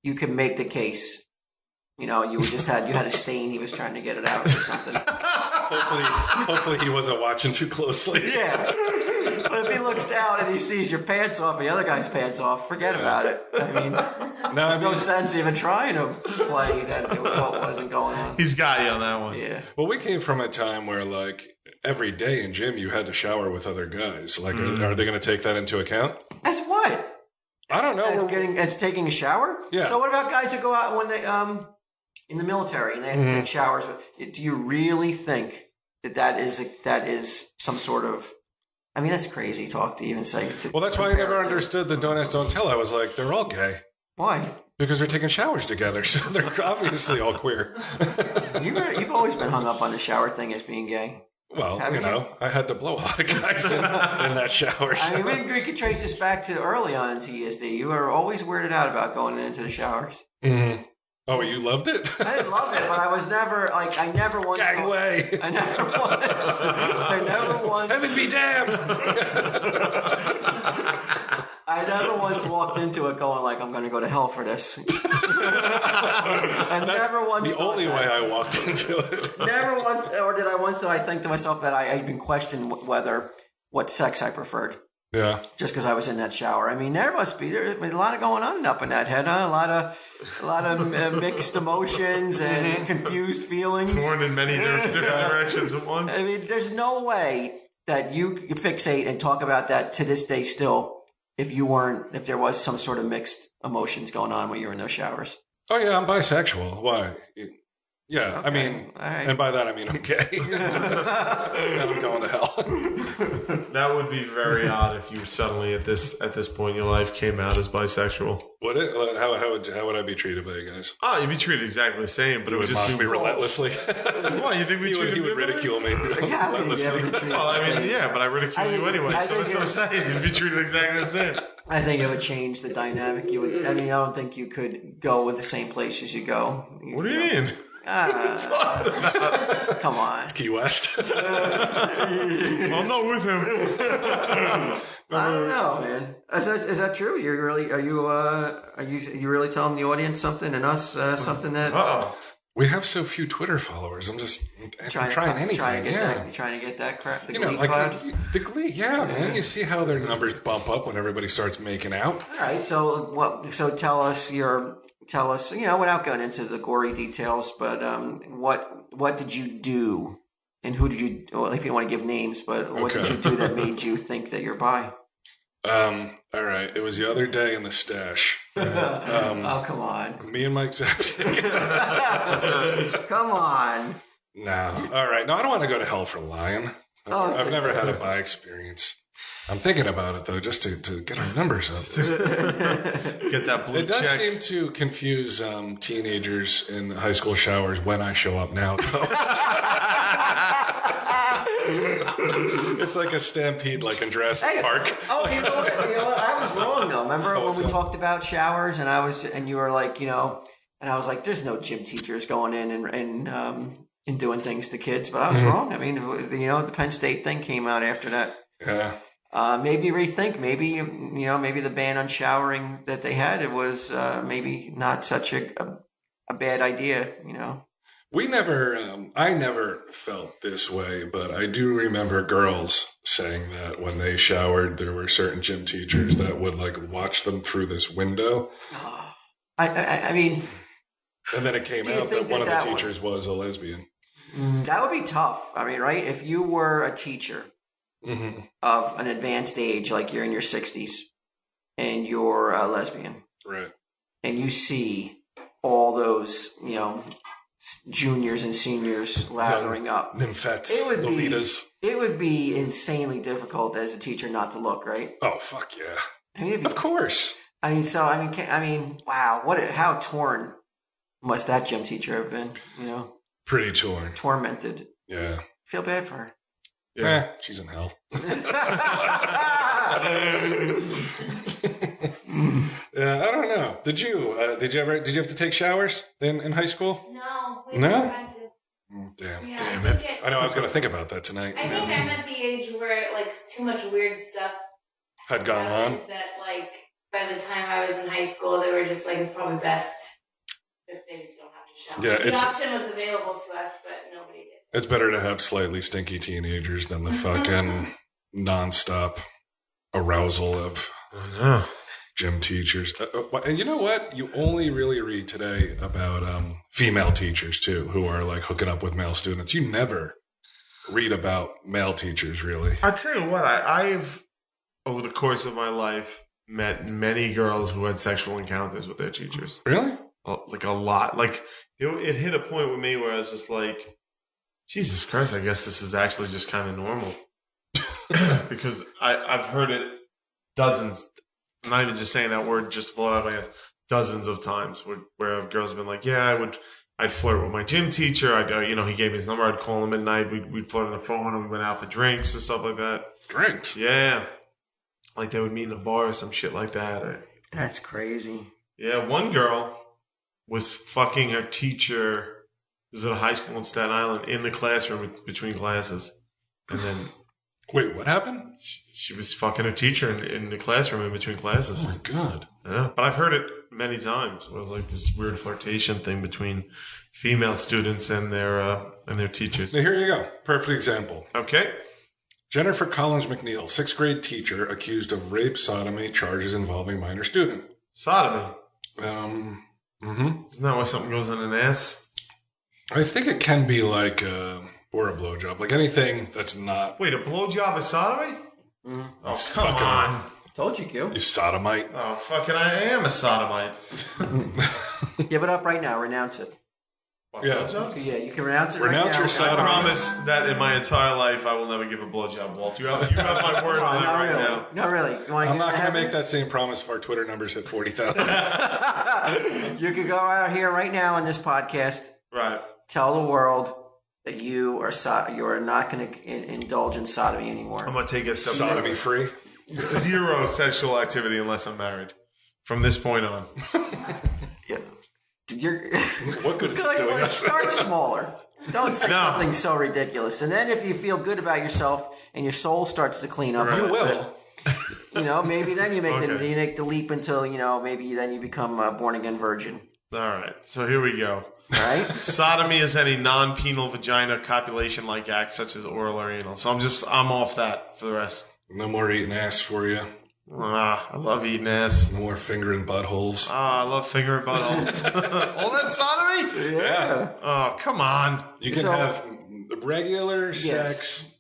You can make the case. You had a stain. He was trying to get it out or something. Hopefully he wasn't watching too closely. Yeah. But if he looks down and he sees your pants off and the other guy's pants off, forget about it. I mean, there's no sense even trying to play what wasn't going on. He's got you on that one. Yeah. Well, we came from a time where, like, every day in gym you had to shower with other guys. Like, are they going to take that into account? As what? I don't know. As taking a shower? Yeah. So what about guys that go out when they in the military and they have to take showers? Do you really think that is some sort of? I mean, that's crazy talk to even say. Well, that's why I never understood the don't ask, don't tell. I was like, they're all gay. Why? Because they're taking showers together, so they're obviously all queer. You've always been hung up on the shower thing as being gay. Well, I had to blow a lot of guys in that shower. So. I mean, we could trace this back to early on in TSD. You were always weirded out about going into the showers. Mm-hmm. Oh, you loved it? I didn't love it, but I was never like I never once. Gangway. I never once. Heaven be damned. I never once walked into it going like I'm going to go to hell for this. Never once. The only way I walked into it. Never once, or did I think to myself that I even questioned what sex I preferred. Yeah. Just because I was in that shower. I mean, there must be a lot of going on up in that head, huh? A lot of mixed emotions and confused feelings. Torn in many different directions at once. I mean, there's no way that you fixate and talk about that to this day still if there was some sort of mixed emotions going on when you were in those showers. Oh, yeah, I'm bisexual. Why? Yeah, okay. I mean, and by that I mean I'm gay. And I'm going to hell. That would be very odd if you suddenly at this point in your life came out as bisexual. Would it? How would I be treated by you guys? Oh, you'd be treated exactly the same, but it would just be relentlessly. Why, you think he would ridicule me relentlessly? Well, I mean, yeah, but I ridicule you anyway, so that's what I'm saying. You'd be treated exactly the same. I think it would change the dynamic. I don't think you could go with the same places you go. What do you mean? Come on. Key West. I'm not with him. I don't know, man. Is that true? Are you really telling the audience something and us something that? Uh-oh. We have so few Twitter followers. I'm trying anything. Trying to get that crap. The you know, Glee like cloud. the Glee, man. You see how their numbers bump up when everybody starts making out. All right. So So tell us. Without going into the gory details, but what did you do, and who did you? Well, if you don't want to give names, but what did you do that made you think that you're bi? All right. It was the other day in the stash. Oh, come on. Me and Mike Zapsik. Come on. No. All right. No, I don't want to go to hell for lying. I've never had a bi experience. I'm thinking about it, though, just to get our numbers up. Get that blue It does check. seem to confuse teenagers in the high school showers when I show up now, though. It's like a stampede, like in Jurassic Park. Oh, you know what? I was wrong, though. Remember when we talked about showers, and you were like, and I was like, there's no gym teachers going in and doing things to kids, but I was wrong. I mean, the Penn State thing came out after that. Yeah. Maybe rethink. Maybe maybe the ban on showering that they had, it was maybe not such a bad idea. I never felt this way, but I do remember girls saying that when they showered, there were certain gym teachers that would like watch them through this window. I mean, and then it came out that one of the teachers was a lesbian. That would be tough. I mean, right? If you were a teacher of an advanced age, like you're in your 60s, and you're a lesbian, right? And you see all those, juniors and seniors lathering up, nymphettes, Lolitas. It would be insanely difficult as a teacher not to look, right? Oh fuck yeah! I mean, of course. I mean, wow! How torn must that gym teacher have been? Pretty torn, tormented. Yeah, feel bad for her. Yeah, she's in hell. Yeah, I don't know. Did you have to take showers in high school? No. No? Had to. Damn. Yeah, Damn it. I know I was going to think about that tonight. I think I'm at the age where like too much weird stuff had gone on. That like by the time I was in high school, they were just like, it's probably best if they just don't have to shower. Yeah, the option was available to us, but nobody did. It's better to have slightly stinky teenagers than the fucking nonstop arousal of gym teachers. And you know what? You only really read today about female teachers, too, who are like hooking up with male students. You never read about male teachers, really. I tell you what, I've, over the course of my life, met many girls who had sexual encounters with their teachers. Really? Like a lot. Like, it hit a point with me where I was just like, Jesus Christ, I guess this is actually just kind of normal. Because I've heard it dozens, I'm not even just saying that word just to blow it out of my ass, dozens of times where girls have been like, yeah, I'd flirt with my gym teacher. He gave me his number. I'd call him at night. We'd flirt on the phone and we went out for drinks and stuff like that. Drinks? Yeah. Like they would meet in a bar or some shit like that. That's crazy. Yeah, one girl was fucking her teacher. This was at a high school in Staten Island in the classroom between classes. And then... Wait, what happened? She was fucking her teacher in the classroom in between classes. Oh my God. Yeah, but I've heard it many times. It was like this weird flirtation thing between female students and their teachers. Now, here you go. Perfect example. Okay. Jennifer Collins McNeil, 6th grade teacher, accused of rape, sodomy, charges involving minor student. Sodomy? Mm-hmm. Isn't that why something goes on an ass? I think it can be like, or a blowjob. Like anything that's not... Wait, a blowjob is sodomy? Mm-hmm. Oh, come on. Told you, Q. You sodomite. Oh, fucking I am a sodomite. Give it up right now. Renounce it. Yeah. Yeah, you can renounce it Renounce right now. your sodomy. I promise that in my entire life I will never give a blowjob, Walt. You have my word on that right now. Not really. I'm not going to make that same promise if our Twitter numbers hit 40,000. You could go out here right now on this podcast. Right. Tell the world that you are not going to indulge in sodomy anymore. I'm going to take a step Sodomy free. Zero sexual activity unless I'm married. From this point on. What good is it doing us? Start smaller. Don't say something so ridiculous. And then if you feel good about yourself and your soul starts to clean up, you will. Maybe then you make the leap until maybe then you become a born again virgin. All right. So here we go. All right. Sodomy is any non-penal vagina copulation-like act such as oral or anal. So I'm off that for the rest. No more eating ass for you. I love eating ass. No more fingering buttholes. I love finger and buttholes. All that sodomy? Yeah. Oh, come on. You can have regular sex.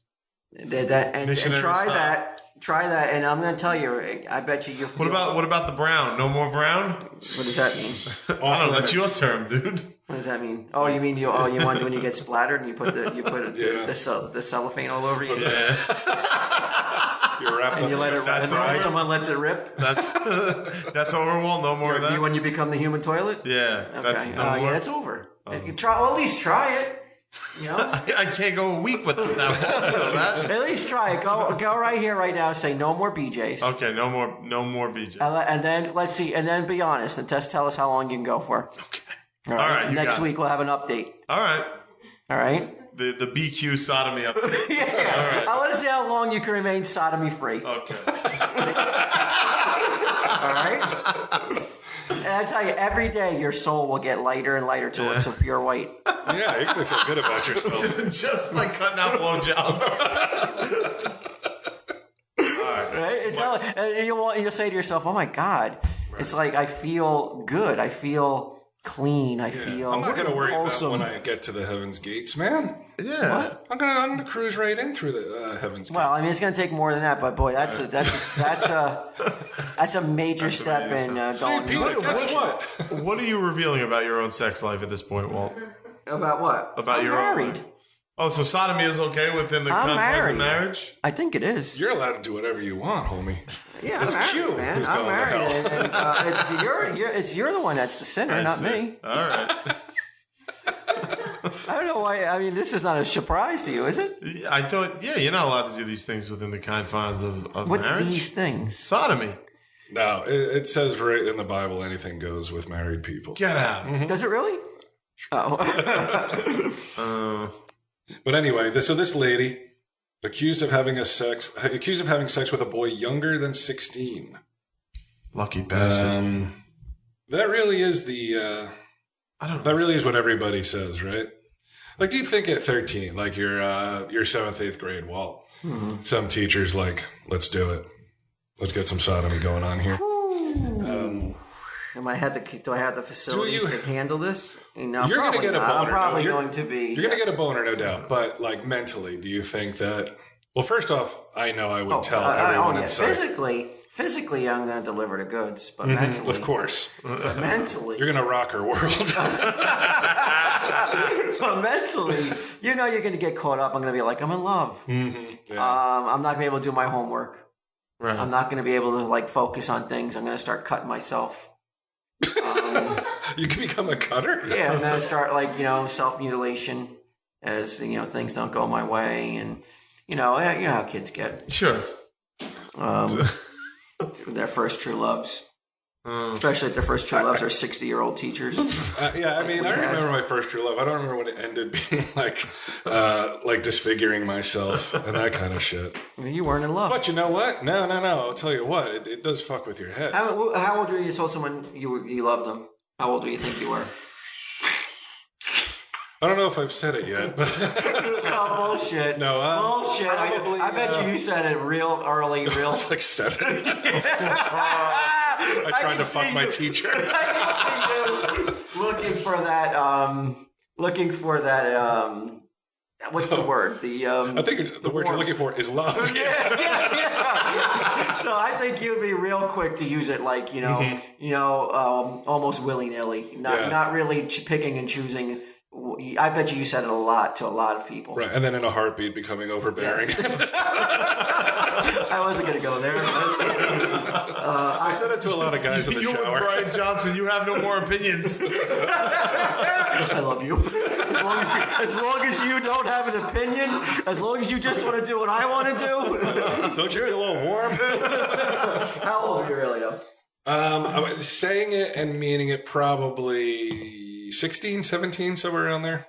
And Missionary style. Try that, and I'm going to tell you. I bet you. What about the brown? No more brown? What does that mean? I don't know. That's your term, dude. What does that mean? Oh, you mean you want when you get splattered and you put the cellophane all over you? Yeah. You're wrapped And you let it That's rip. right. Someone lets it rip. That's Overwall. No more of that. When you become the human toilet. Yeah. That's Okay. no more. Yeah, it's over. You try. Well, at least try it. You know. I can't go a week without that. At least try it. Go right here, right now. Say no more BJs. Okay. No more BJs. And then let's see. And then be honest and just tell us how long you can go for. Okay. All right. you Next got it. week we'll have an update. All right. All right. The BQ sodomy update. Yeah. All right. I want to see how long you can remain sodomy free. Okay. All right. And I tell you, every day your soul will get lighter and lighter till it's a pure white. Yeah, you're going to feel good about yourself. Just like cutting out blowjobs. Right? And you'll say to yourself, "Oh my God!" Right. It's like I feel good. I feel clean. I feel. I'm not going to worry wholesome. about when I get to the heaven's gates, man. Yeah. What? I'm gonna cruise right in through the heaven's gates. Well, I mean, it's going to take more than that, but boy, that's a major step in St. going. Peter, guess what? What are you revealing about your own sex life at this point, Walt? About what? About I'm your married. own life. Oh, so sodomy is okay within the I'm confines of married. marriage? I think it is. You're allowed to do whatever you want, homie. Yeah, It's I'm married, cute. man. Who's I'm going to married, hell? and you're the one that's the sinner, I not see. me. All right. I don't know why. I mean, this is not a surprise to you, is it? I thought, you're not allowed to do these things within the confines of What's marriage. these things? Sodomy. No, it says right in the Bible anything goes with married people. Get out. Does it really? Oh. But anyway, this lady accused of having sex with a boy younger than 16. Lucky bastard. That really is the. I don't know. That really is what everybody says, right? Like, do you think at 13, like your 7th, 8th grade, Walt, some teachers like, let's do it. Let's get some sodomy going on here. Do I have the facilities to handle this? No, you're going to get a boner. I'm probably going to be. You're going to get a boner, no doubt. But, like, mentally, do you think that... Well, first off, I know I would tell everyone inside. Physically, I'm going to deliver the goods. But mentally... Of course. But mentally... You're going to rock her world. But mentally, you're going to get caught up. I'm going to be like, I'm in love. Mm-hmm. Yeah. I'm not going to be able to do my homework. Right. I'm not going to be able to, like, focus on things. I'm going to start cutting myself. You can become a cutter? Yeah, I'm going to start, like, self-mutilation as, things don't go my way. And, you know how kids get. Sure. Their first true loves. Especially if their first true loves are 60-year-old teachers. Yeah, I mean, I remember my first true love. I don't remember when it ended being like disfiguring myself and that kind of shit. I mean, you weren't in love. But you know what? No. I'll tell you what. It does fuck with your head. How old were you? You told someone you loved them. How old do you think you were? I don't know if I've said it yet, but Oh, bullshit. No, bullshit. probably, I bet you said it real early, I was like 7. I tried to fuck my teacher. I can see you looking for that. What's the word? I think the word you're looking for is love. Yeah. So I think you'd be real quick to use it, like almost willy nilly, not really picking and choosing. I bet you said it a lot to a lot of people. Right, and then in a heartbeat becoming overbearing. Yes. I wasn't going to go there. I said it to a lot of guys in the You and shower. Brian Johnson, you have no more opinions. I love you. As long as you don't have an opinion, as long as you just want to do what I want to do. Don't you feel a little warm? How old are you really, though? Saying it and meaning it probably 16, 17, somewhere around there.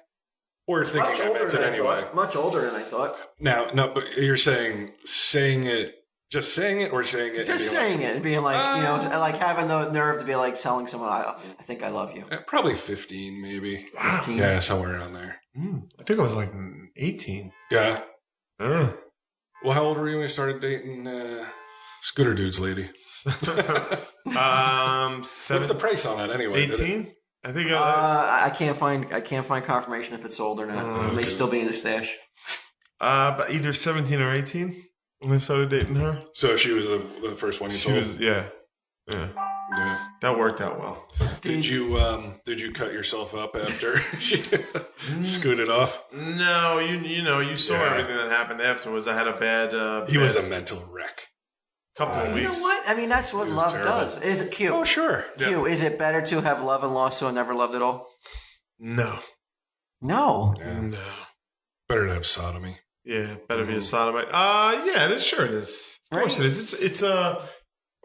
Or thinking I meant it anyway. Much older than I thought. Now, no, but you're saying it Just saying it or saying it? Just saying it and being like, like having the nerve to be like telling someone, I think I love you. Probably 15, maybe. Wow. 15? Yeah, somewhere around there. I think I was like 18. Yeah. Well, how old were you when you started dating Scooter Dude's lady? What's the price on that anyway? 18? I think I can't find confirmation if it's sold or not. It may still be in the stash. But either 17 or 18 when I started dating her. So she was the first one you told? Yeah. That worked out well. Did you cut yourself up after she scooted off? No, you saw everything that happened afterwards. I had a bad. He was a mental wreck. Couple of weeks. You know what? I mean, that's what love does. Is it cute? Oh, sure. Q. Is it better to have love and lost so never loved at all? No. No. Yeah. No. Better to have sodomy. Yeah, better be a sodomite. Yeah, sure it is. Of course it is. It's a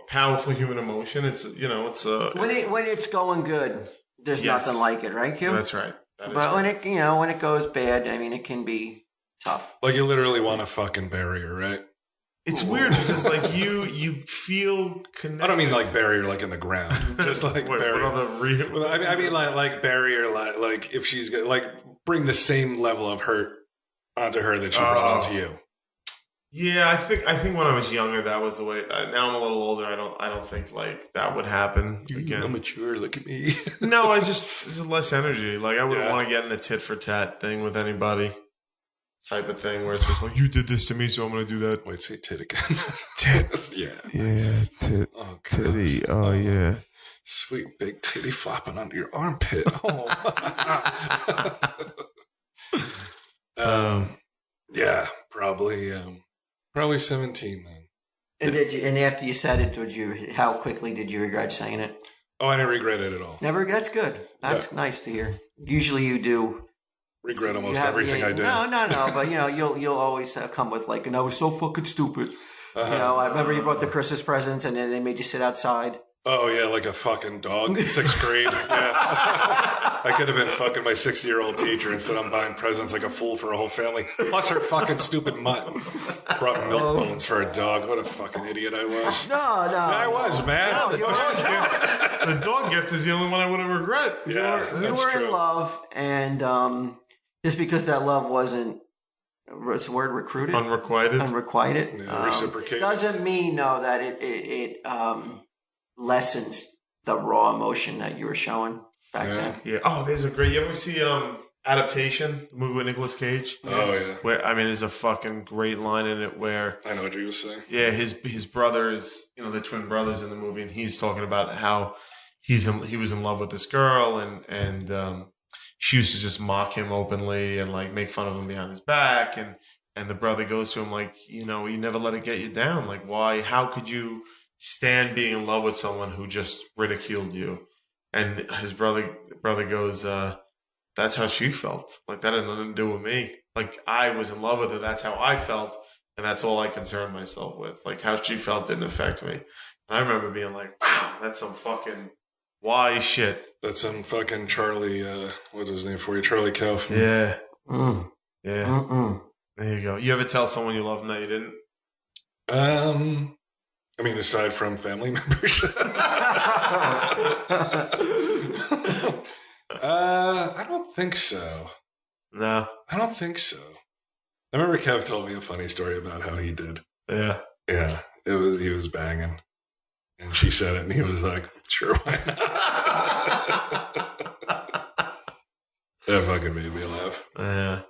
powerful human emotion. It's when it's going good, there's nothing like it, right, Q? That's right. But when it goes bad, I mean, it can be tough. Like you literally want a fucking barrier, right? It's weird because like you feel connected. I don't mean like barrier like in the ground, just like barrier. I mean like barrier like if she's like bring the same level of hurt onto her that she brought onto you. Yeah, I think when I was younger that was the way. Now I'm a little older. I don't think like that would happen again. I'm mature. Look at me. No, it's less energy. Like I wouldn't want to get in a tit for tat thing with anybody. Type of thing where it's just like, you did this to me, so I'm going to do that. Wait, say tit again. Tit. Yeah. Yeah, tit. Oh, titty. Oh, yeah. Sweet big titty flopping under your armpit. Oh. Yeah, probably 17 then. And after you said it, how quickly did you regret saying it? Oh, I didn't regret it at all. Never. That's good. That's nice to hear. Usually you do. Regret almost everything I did. No, but you'll always come with like, and I was so fucking stupid. I remember you brought the Christmas presents and then they made you sit outside. Oh yeah, like a fucking dog in 6th grade. Yeah, I could have been fucking my 60-year-old teacher instead. I'm buying presents like a fool for a whole family. Plus her fucking stupid mutt brought milk bones for a dog. What a fucking idiot I was. No, I was, man. No, the dog gift is the only one I wouldn't regret. Yeah, you were in love, and just because that love wasn't, what's the word, recruited? Unrequited. Yeah, reciprocated. Doesn't mean, that it lessens the raw emotion that you were showing back then. Yeah. Oh, there's a great, you ever see Adaptation, the movie with Nicolas Cage? Oh, yeah. Where, there's a fucking great line in it where... I know what you were saying. Yeah, his brothers, they're twin brothers in the movie, and he's talking about how he was in love with this girl, and she used to just mock him openly and like make fun of him behind his back, and the brother goes to him like, you never let it get you down. Like, why? How could you stand being in love with someone who just ridiculed you? And his brother goes, that's how she felt. Like, that had nothing to do with me. Like, I was in love with her. That's how I felt, and that's all I concerned myself with. Like, how she felt didn't affect me. And I remember being like, wow, that's some fucking wise shit. That's some fucking Charlie, what's his name for you? Charlie Kaufman. Yeah. Yeah. Mm-mm. There you go. You ever tell someone you love them that you didn't? I mean, aside from family members. I don't think so. No. I don't think so. I remember Kev told me a funny story about how he did. Yeah. Yeah. He was banging. And she said it, and he was like, sure, why not? That fucking made me laugh. Yeah.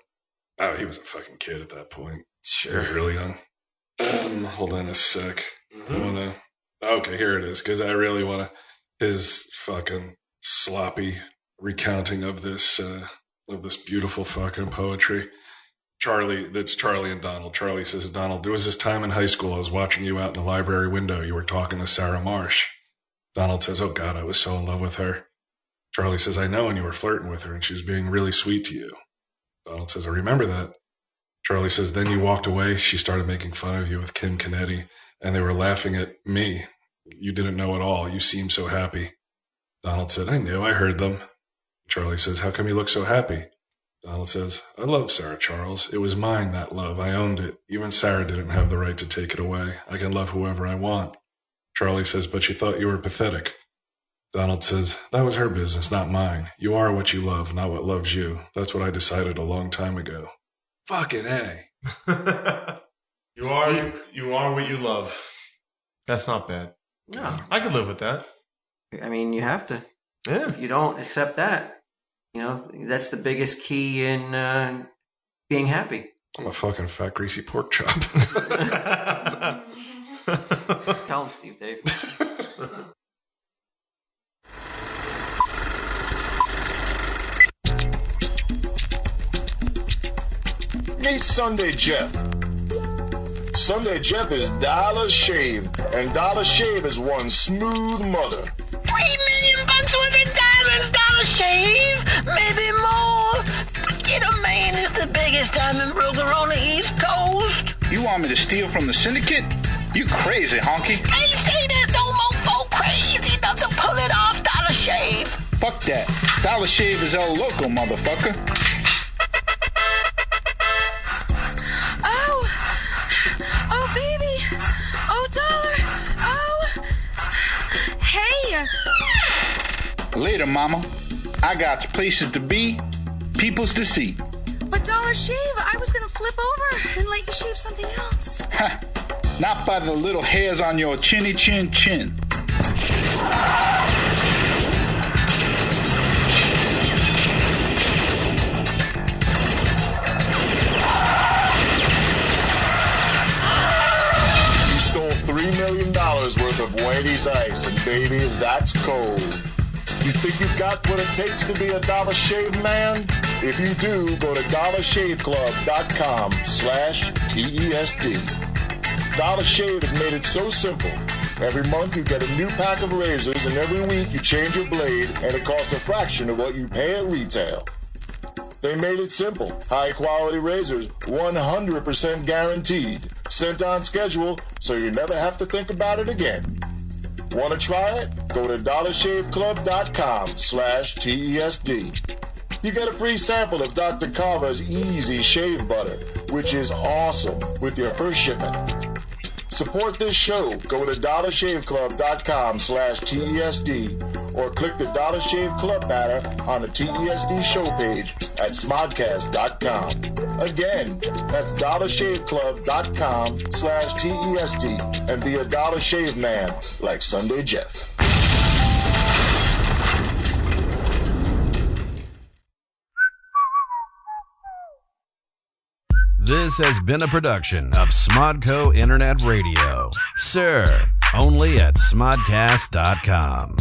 Oh, he was a fucking kid at that point. Sure. He was really young. Hold on a sec. Okay, here it is, because I really want to... His fucking sloppy recounting of this beautiful fucking poetry. That's Charlie and Donald. Charlie says, Donald, there was this time in high school I was watching you out in the library window. You were talking to Sarah Marsh. Donald says, oh God, I was so in love with her. Charlie says, I know, and you were flirting with her, and she was being really sweet to you. Donald says, I remember that. Charlie says, then you walked away. She started making fun of you with Kim Kennedy, and they were laughing at me. You didn't know at all. You seemed so happy. Donald said, I knew. I heard them. Charlie says, how come you look so happy? Donald says, I love Sarah Charles. It was mine, that love. I owned it. Even Sarah didn't have the right to take it away. I can love whoever I want. Charlie says, but she thought you were pathetic. Donald says, that was her business, not mine. You are what you love, not what loves you. That's what I decided a long time ago. Fucking A. You are what you love. That's not bad. No. I could live with that. I mean, you have to. Yeah. If you don't accept that, that's the biggest key in being happy. I'm a fucking fat, greasy pork chop. Tell him, Steve Dave. Meet Sunday Jeff. Sunday Jeff is Dollar Shave, and Dollar Shave is one smooth mother. $3 million worth of diamonds, Dollar Shave, maybe more. But get a man is the biggest diamond broker on the East Coast. You want me to steal from the syndicate? You crazy, honky. They say there's no mofo crazy enough to pull it off, Dollar Shave. Fuck that. Dollar Shave is El Loco, motherfucker. Oh, baby. Oh, Dollar. Oh. Hey. Later, mama. I got places to be, peoples to see. But Dollar Shave, I was going to flip over and let you shave something else. Ha! Not by the little hairs on your chinny chin chin. $3 million worth of Wayne's Ice, and baby, that's cold. You think you've got what it takes to be a Dollar Shave man? If you do, go to dollarshaveclub.com/TESD. Dollar Shave has made it so simple. Every month you get a new pack of razors, and every week you change your blade, and it costs a fraction of what you pay at retail. They made it simple. High-quality razors, 100% guaranteed. Sent on schedule, so you never have to think about it again. Want to try it? Go to dollarshaveclub.com/TESD. You get a free sample of Dr. Carver's Easy Shave Butter, which is awesome, with your first shipment. Support this show. Go to dollarshaveclub.com/TESD or click the Dollar Shave Club banner on the TESD show page at smodcast.com. Again, that's dollarshaveclub.com/TESD and be a Dollar Shave man like Sunday Jeff. This has been a production of Smodco Internet Radio. Sir, only at smodcast.com.